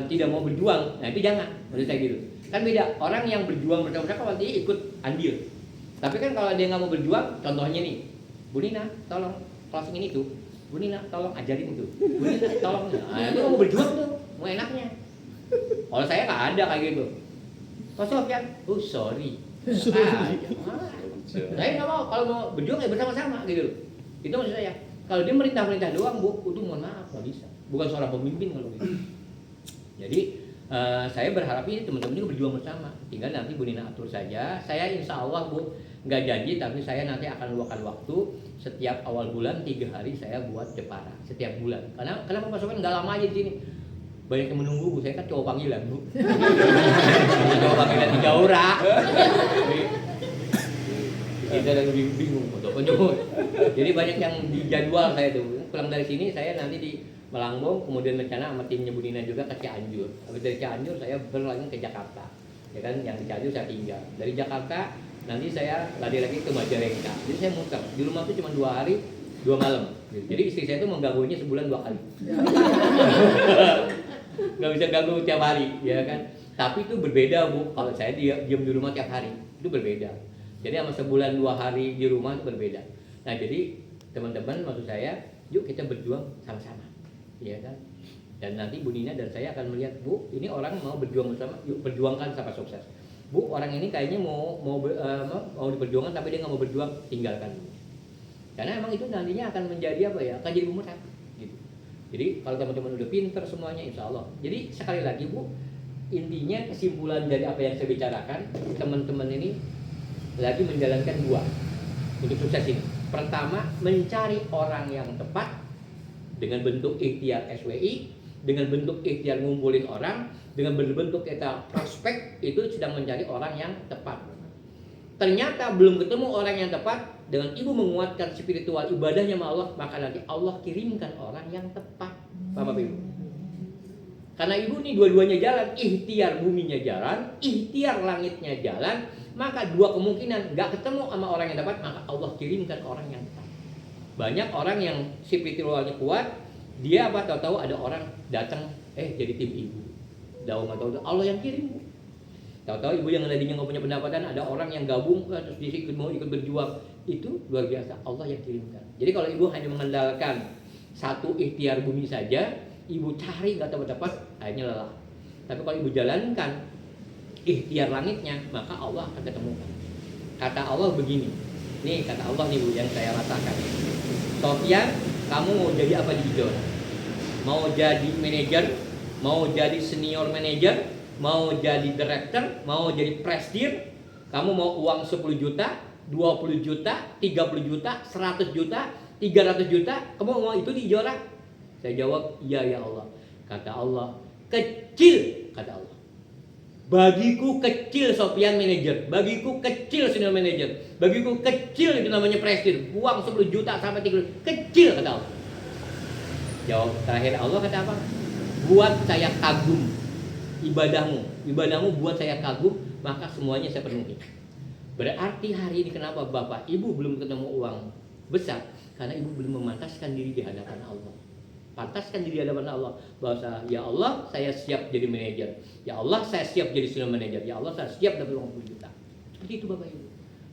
tidak mau berjuang. Nah itu jangan, menurut saya gitu. Kan beda, orang yang berjuang bersama-sama nanti ikut andil. Tapi kan kalau dia nggak mau berjuang, contohnya nih, Bu Nina, tolong closing ini tuh. Bu Nina, tolong ajarin itu. Bu Nina, tolong. Nah, itu mau berjuang tuh, mau enaknya. Kalau saya nggak ada kayak gitu. Pak Sofyan, oh sorry. Saya nggak mau, kalau mau berjuang ya bersama-sama gitu. Itu maksud saya. Kalau dia merintah-merintah doang, Bu, itu mohon maaf, nggak bisa. Bukan seorang pemimpin kalau gitu. Jadi saya berharap ini teman-teman juga berjuang bersama. Tinggal nanti Bu Nina atur saja. Saya insya Allah Bu nggak janji, tapi saya nanti akan luangkan waktu setiap awal bulan 3 hari saya buat Jepara setiap bulan. Karena kenapa Pak Sofyan nggak lama aja di sini? Banyak yang menunggu Bu. Saya kan cowok panggilan Bu. Cowok panggilan di Jaura. Kita lagi bingung untuk penjemput. Jadi banyak yang dijadwal saya tuh. Pulang dari sini saya nanti di Melanggung, kemudian rencana sama timnya Bu Nina juga ke Cianjur. Habis dari Cianjur saya berlanjut ke Jakarta. Ya kan, yang di Cianjur saya tinggal. Dari Jakarta nanti saya lari lagi ke Majalengka. Jadi saya muter. Di rumah tuh cuma 2 hari, 2 malam. Jadi istri saya tuh mengganggunya sebulan 2 kali. Nggak bisa ganggu tiap hari, ya kan. Tapi itu berbeda Bu. Kalau saya diam di rumah tiap hari, itu berbeda. Jadi sama sebulan 2 hari di rumah itu berbeda. Nah jadi teman-teman, maksud saya, yuk kita berjuang sama-sama. Ya kan, dan nanti Bu Nina dan saya akan melihat, Bu, ini orang mau berjuang bersama, yuk perjuangkan sampai sukses. Bu, orang ini kayaknya mau diperjuangkan tapi dia nggak mau berjuang, tinggalkan. Karena emang itu nantinya akan menjadi apa ya, akan jadi bumerang gitu. Jadi kalau teman-teman udah pinter semuanya, insya Allah. Jadi sekali lagi Bu, intinya kesimpulan dari apa yang saya bicarakan, teman-teman ini lagi menjalankan 2 untuk sukses ini. Pertama, mencari orang yang tepat dengan bentuk ikhtiar SWI, dengan bentuk ikhtiar ngumpulin orang, dengan bentuk kita prospek, itu sedang mencari orang yang tepat. Ternyata belum ketemu orang yang tepat, dengan ibu menguatkan spiritual ibadahnya sama Allah, maka nanti Allah kirimkan orang yang tepat. Paham Bapak Ibu? Karena ibu ini dua-duanya jalan, ikhtiar buminya jalan, ikhtiar langitnya jalan, maka 2 kemungkinan, nggak ketemu sama orang yang tepat, maka Allah kirimkan orang yang tepat. Banyak orang yang spiritualnya kuat, dia apa tahu-tahu ada orang datang, jadi tim ibu. Tahu Allah yang kirim. Tahu-tahu ibu yang tadinya nggak punya pendapatan, ada orang yang gabung terus dia mau ikut berjuang. Itu luar biasa, Allah yang kirimkan. Jadi kalau ibu hanya mengandalkan satu ikhtiar bumi saja, ibu cari nggak tepat-tepat, akhirnya lelah. Tapi kalau ibu jalankan ikhtiar langitnya, maka Allah akan ketemukan. Kata Allah begini, nih kata Allah nih Bu yang saya rasakan. Sofyan, kamu mau jadi apa di Idola? Mau jadi manajer, mau jadi senior manajer, mau jadi director, mau jadi presidir, kamu mau uang 10 juta, 20 juta, 30 juta, 100 juta, 300 juta, kamu mau itu di Idola? Saya jawab, iya ya Allah. Kata Allah, kecil, kata Allah. Bagiku kecil Sofyan manajer, bagiku kecil senior manager, bagiku kecil itu namanya presiden, uang 10 juta sampai 30 kecil, kata Allah. Jawab terakhir Allah kata apa? Buat saya kagum ibadahmu buat saya kagum, maka semuanya saya penuhi. Berarti hari ini kenapa Bapak Ibu belum ketemu uang besar? Karena Ibu belum memantaskan diri di hadapan Allah. pantaskan diri hadapan Allah bahwa ya Allah saya siap jadi manajer, ya Allah saya siap jadi senior manager, ya Allah saya siap dapat uang 10 juta. Seperti itu Bapak Ibu.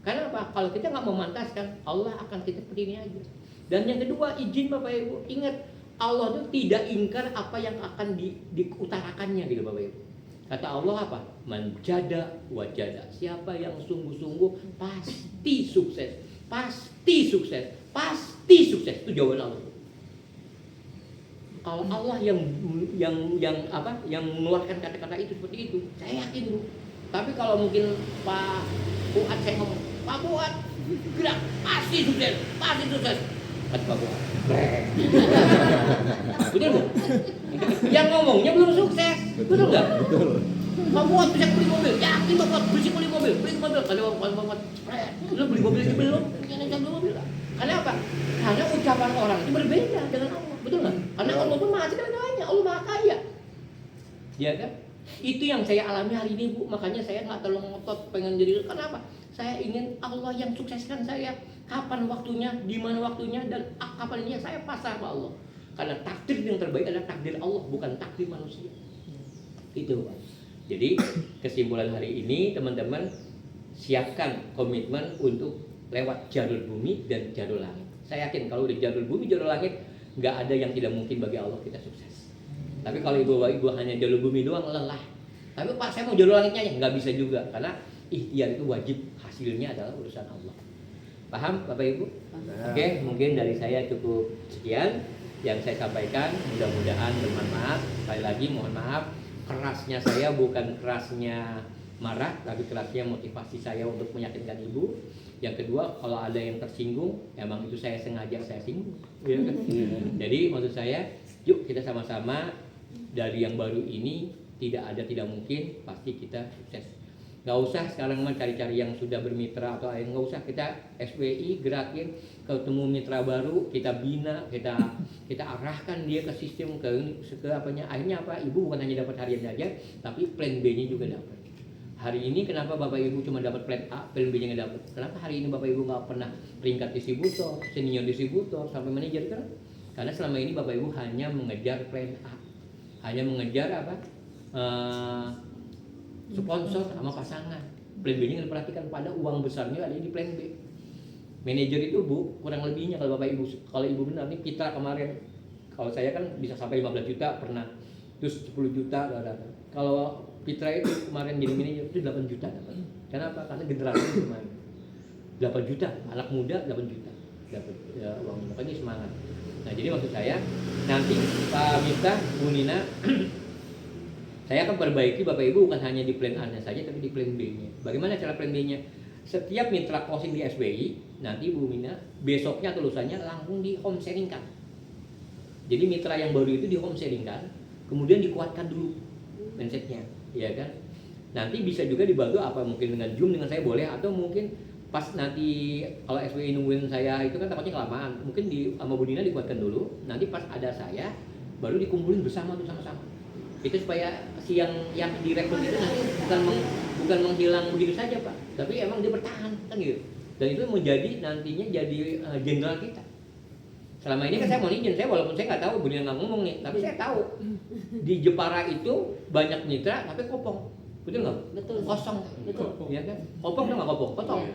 Karena apa? Kalau kita nggak memantaskan, Allah akan kita seperti ini aja. Dan yang kedua, izin Bapak Ibu, ingat Allah itu tidak ingkar apa yang akan diutarakannya gitu Bapak Ibu. Kata Allah apa? Manjada wajada. Siapa yang sungguh-sungguh pasti sukses. Pasti sukses. Pasti sukses. Itu jawaban Allah. Kalau Allah yang mengeluarkan kata-kata itu seperti itu, saya yakin Bu. Tapi kalau mungkin Pak Fuad saya ngomong, Pak Fuad gerak pasti sukses, pasti sukses. Kata Pak Fuad. Betul nggak? Yang ngomongnya belum sukses, betul nggak? Betul. Pak Fuad bisa beli mobil, yakin Pak Fuad bisa beli mobil. Kalau Pak Fuad, lu beli mobil aja belum? Jangan beli mobil lah. Karena apa? Karena ucapan orang itu berbeda dengan Allah, betul nggak? Karena Allah itu maha segala-galanya, Allah maha kaya, ya kan? Itu yang saya alami hari ini Bu, makanya saya nggak terlalu ngotot pengen jadi. Kenapa? Saya ingin Allah yang sukseskan saya. Kapan waktunya, di mana waktunya, dan kapan ini saya pasrah sama Allah. Karena takdir yang terbaik adalah takdir Allah, bukan takdir manusia. Itu Pak. Jadi kesimpulan hari ini teman-teman, siapkan komitmen untuk lewat jalur bumi dan jalur langit. Saya yakin kalau di jalur bumi, jalur langit, nggak ada yang tidak mungkin bagi Allah kita sukses. Tapi kalau ibu hanya jalur bumi doang, lelah. Tapi Pak saya mau jalur langitnya aja, nggak bisa juga. Karena ikhtiar itu wajib, hasilnya adalah urusan Allah. Paham Bapak Ibu? Oke, mungkin dari saya cukup sekian yang saya sampaikan. Mudah-mudahan bermanfaat. Sekali lagi mohon maaf, kerasnya saya bukan kerasnya marah, tapi kerasnya motivasi saya untuk meyakinkan ibu. Yang kedua, kalau ada yang tersinggung, emang itu saya sengaja saya singgung, ya kan? Jadi maksud saya, yuk kita sama-sama dari yang baru ini tidak mungkin, pasti kita sukses. Gak usah sekarang mah cari-cari yang sudah bermitra atau nggak usah, kita SWI gerakin, ketemu mitra baru, kita bina, kita arahkan dia ke sistem ke apanya. Akhirnya apa? Ibu bukan hanya dapat harian aja, tapi plan B-nya juga dapat. Hari ini kenapa Bapak Ibu cuma dapat plan A, plan B-nya nggak dapat? Kenapa hari ini Bapak Ibu nggak pernah peringkat distributor, senior distributor, sampai manajer kan? Karena selama ini Bapak Ibu hanya mengejar plan A, hanya mengejar apa? Sponsor sama pasangan. Plan B-nya diperhatikan, pada uang besarnya ada di plan B. Manajer itu Bu, kurang lebihnya kalau Bapak Ibu, kalau Ibu benar nih, kita kemarin, kalau saya kan bisa sampai 15 juta pernah, terus 10 juta datang. Kalau Fitra itu kemarin jadi manajer itu 8 juta dapat. Kenapa? Karena generasi kemarin 8 juta, anak muda 8 juta dapat ya, uang. Makanya semangat. Nah jadi maksud saya nanti Pak Miftah, Bu Nina saya akan perbaiki Bapak Ibu bukan hanya di plan A-nya saja, tapi di plan B-nya. Bagaimana cara plan B-nya? Setiap mitra closing di SBI, nanti Bu Nina besoknya atau lusanya langsung di home sharingkan. Jadi mitra yang baru itu di home sharingkan, kemudian dikuatkan dulu mindsetnya, ya kan? Nanti bisa juga dibantu apa mungkin dengan Zoom dengan saya boleh, atau mungkin pas nanti kalau SBI nungguin saya itu kan takutnya kelamaan, mungkin sama Bu Nina dikuatkan dulu, nanti pas ada saya baru dikumpulin bersama tuh sama-sama. Itu supaya si yang direkrut itu nanti bukan menghilang begitu saja Pak, tapi emang dia bertahan kan gitu. Dan itu menjadi nantinya jadi jenderal kita. Selama ini kan saya mau izin, saya walaupun saya nggak tahu, Bu Nina nggak ngomong nih, tapi saya tahu di Jepara itu banyak mitra tapi kopong, betul nggak? Betul. Kosong, Betul. ya kan? Kopong nggak kopong, kosong.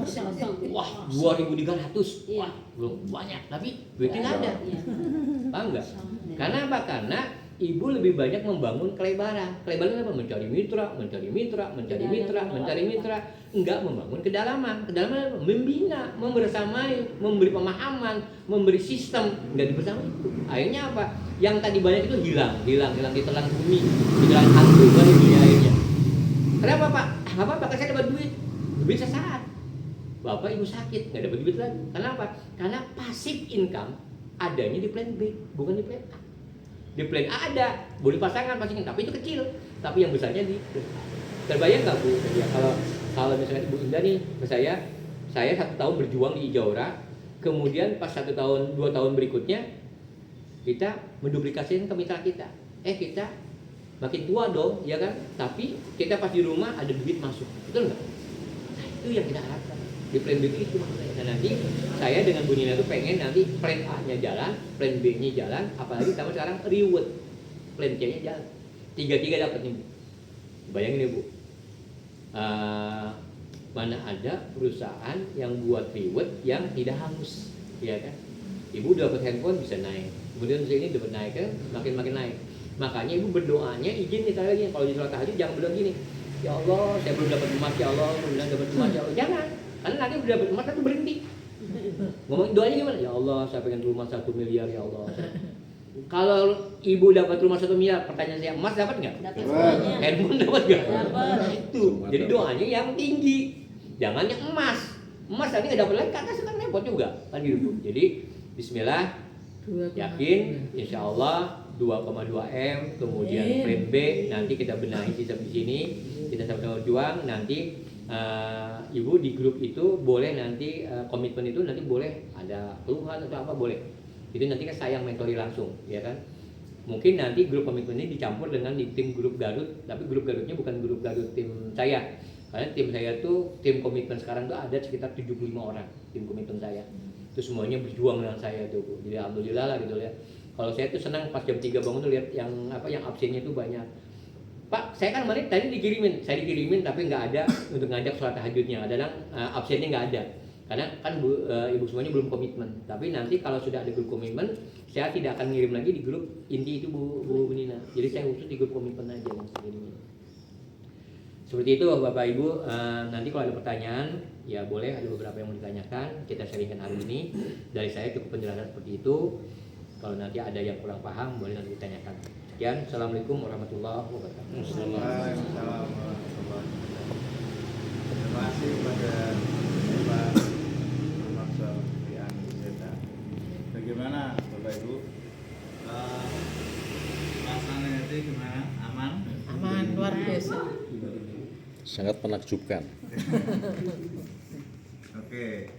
Kosong. Wah, 2.300, Iya. wah belum banyak, tapi duitnya nggak ada. Iya. Paham nggak? Karena apa? Karena ibu lebih banyak membangun kelebaran. Kelebaran apa? Mencari mitra, enggak membangun kedalaman. Kedalaman apa? Membina, membersamai, memberi pemahaman, memberi sistem, enggak dibersamai itu. Akhirnya apa? Yang tadi banyak itu hilang, ditelan bumi, ditelan hantu baru dunia akhirnya. Kenapa Pak? Apa? Pakai saya dapat duit sesaat. Bapak Ibu sakit, nggak dapat duit lagi. Kenapa? Karena passive income adanya di plan B, bukan di plan A. Di plan A ada, boleh pasangan pastikan, tapi itu kecil. Tapi yang besarnya di terbayang nggak Bu? Ya, kalau misalnya Ibu Indah nih, saya 1 tahun berjuang di Ijaura, kemudian pas 1 tahun 2 tahun berikutnya kita menduplikasikan ke mitra kita. Kita makin tua dong, ya kan? Tapi kita pas di rumah ada duit masuk, betul nggak? Nah, itu yang kita harapkan. di plan B itu. Nah nanti saya dengan Bu Nina tuh pengen nanti plan A-nya jalan, plan B-nya jalan, apalagi sama sekarang reward, plan C-nya jalan, tiga dapat nih Bu. Bayangin ya Bu, mana ada perusahaan yang buat reward yang tidak hangus, ya kan? Ibu dapat handphone bisa naik, kemudian ini dapat naik kan, makin naik. Makanya ibu berdoanya izin nih kali lagi, kalau di sholat tahajud jangan berdoa gini, ya Allah saya belum dapat emas ya Allah, belum dapat emas ya Allah, jangan, karena nanti udah dapat emas itu berhenti. Ngomong doanya gimana? Ya Allah saya pengen rumah 1 miliar ya Allah. Kalau ibu dapat rumah 1 miliar, pertanyaan saya, emas dapat nggak? Dapat semuanya. Handphone dapat nggak? Dapat. Itu, jadi doanya yang tinggi, jangan yang emas. Emas nanti nggak dapat lagi, karena sekarang repot juga, kan gitu. Jadi Bismillah, yakin, insya Allah 2,2 M, kemudian plan B, nanti kita benahi sistem di sini, kita sama-sama berjuang. Nanti ibu di grup itu boleh nanti komitmen itu nanti boleh ada keluhan atau apa boleh. Itu nanti kan saya yang mentori langsung, ya kan. Mungkin nanti grup komitmen ini dicampur dengan di tim grup Garut, tapi grup Garutnya bukan grup Garut tim saya. Karena tim saya tuh tim komitmen sekarang tuh ada sekitar 75 orang tim komitmen saya. Itu semuanya berjuang dengan saya tuh Bu. Jadi alhamdulillah lah gitu ya. Kalau saya tuh senang pas jam 3 bangun tuh lihat yang absennya tuh banyak. Pak, saya kan kemarin tadi saya dikirimin tapi nggak ada untuk ngajak sholat tahajudnya. Kadang absennya nggak ada. Karena kan ibu semuanya belum komitmen. Tapi nanti kalau sudah ada grup komitmen, saya tidak akan ngirim lagi di grup inti itu Bu Nina. Jadi saya khusus di grup komitmen aja ini. Seperti itu Bapak Ibu. Nanti kalau ada pertanyaan, ya boleh, ada beberapa yang mau ditanyakan, kita sharingkan hari ini. Dari saya cukup penjelasan seperti itu. Kalau nanti ada yang kurang paham, boleh nanti ditanyakan. Sekian, Assalamualaikum warahmatullahi wabarakatuh. Waalaikumsalam warahmatullahi wabarakatuh. Terima kasih kepada Pak Muhammad Sofian Zeta. Bagaimana Bapak Ibu? Rasanya itu gimana? Aman? Aman, luar biasa. Sangat menakjubkan. Oke.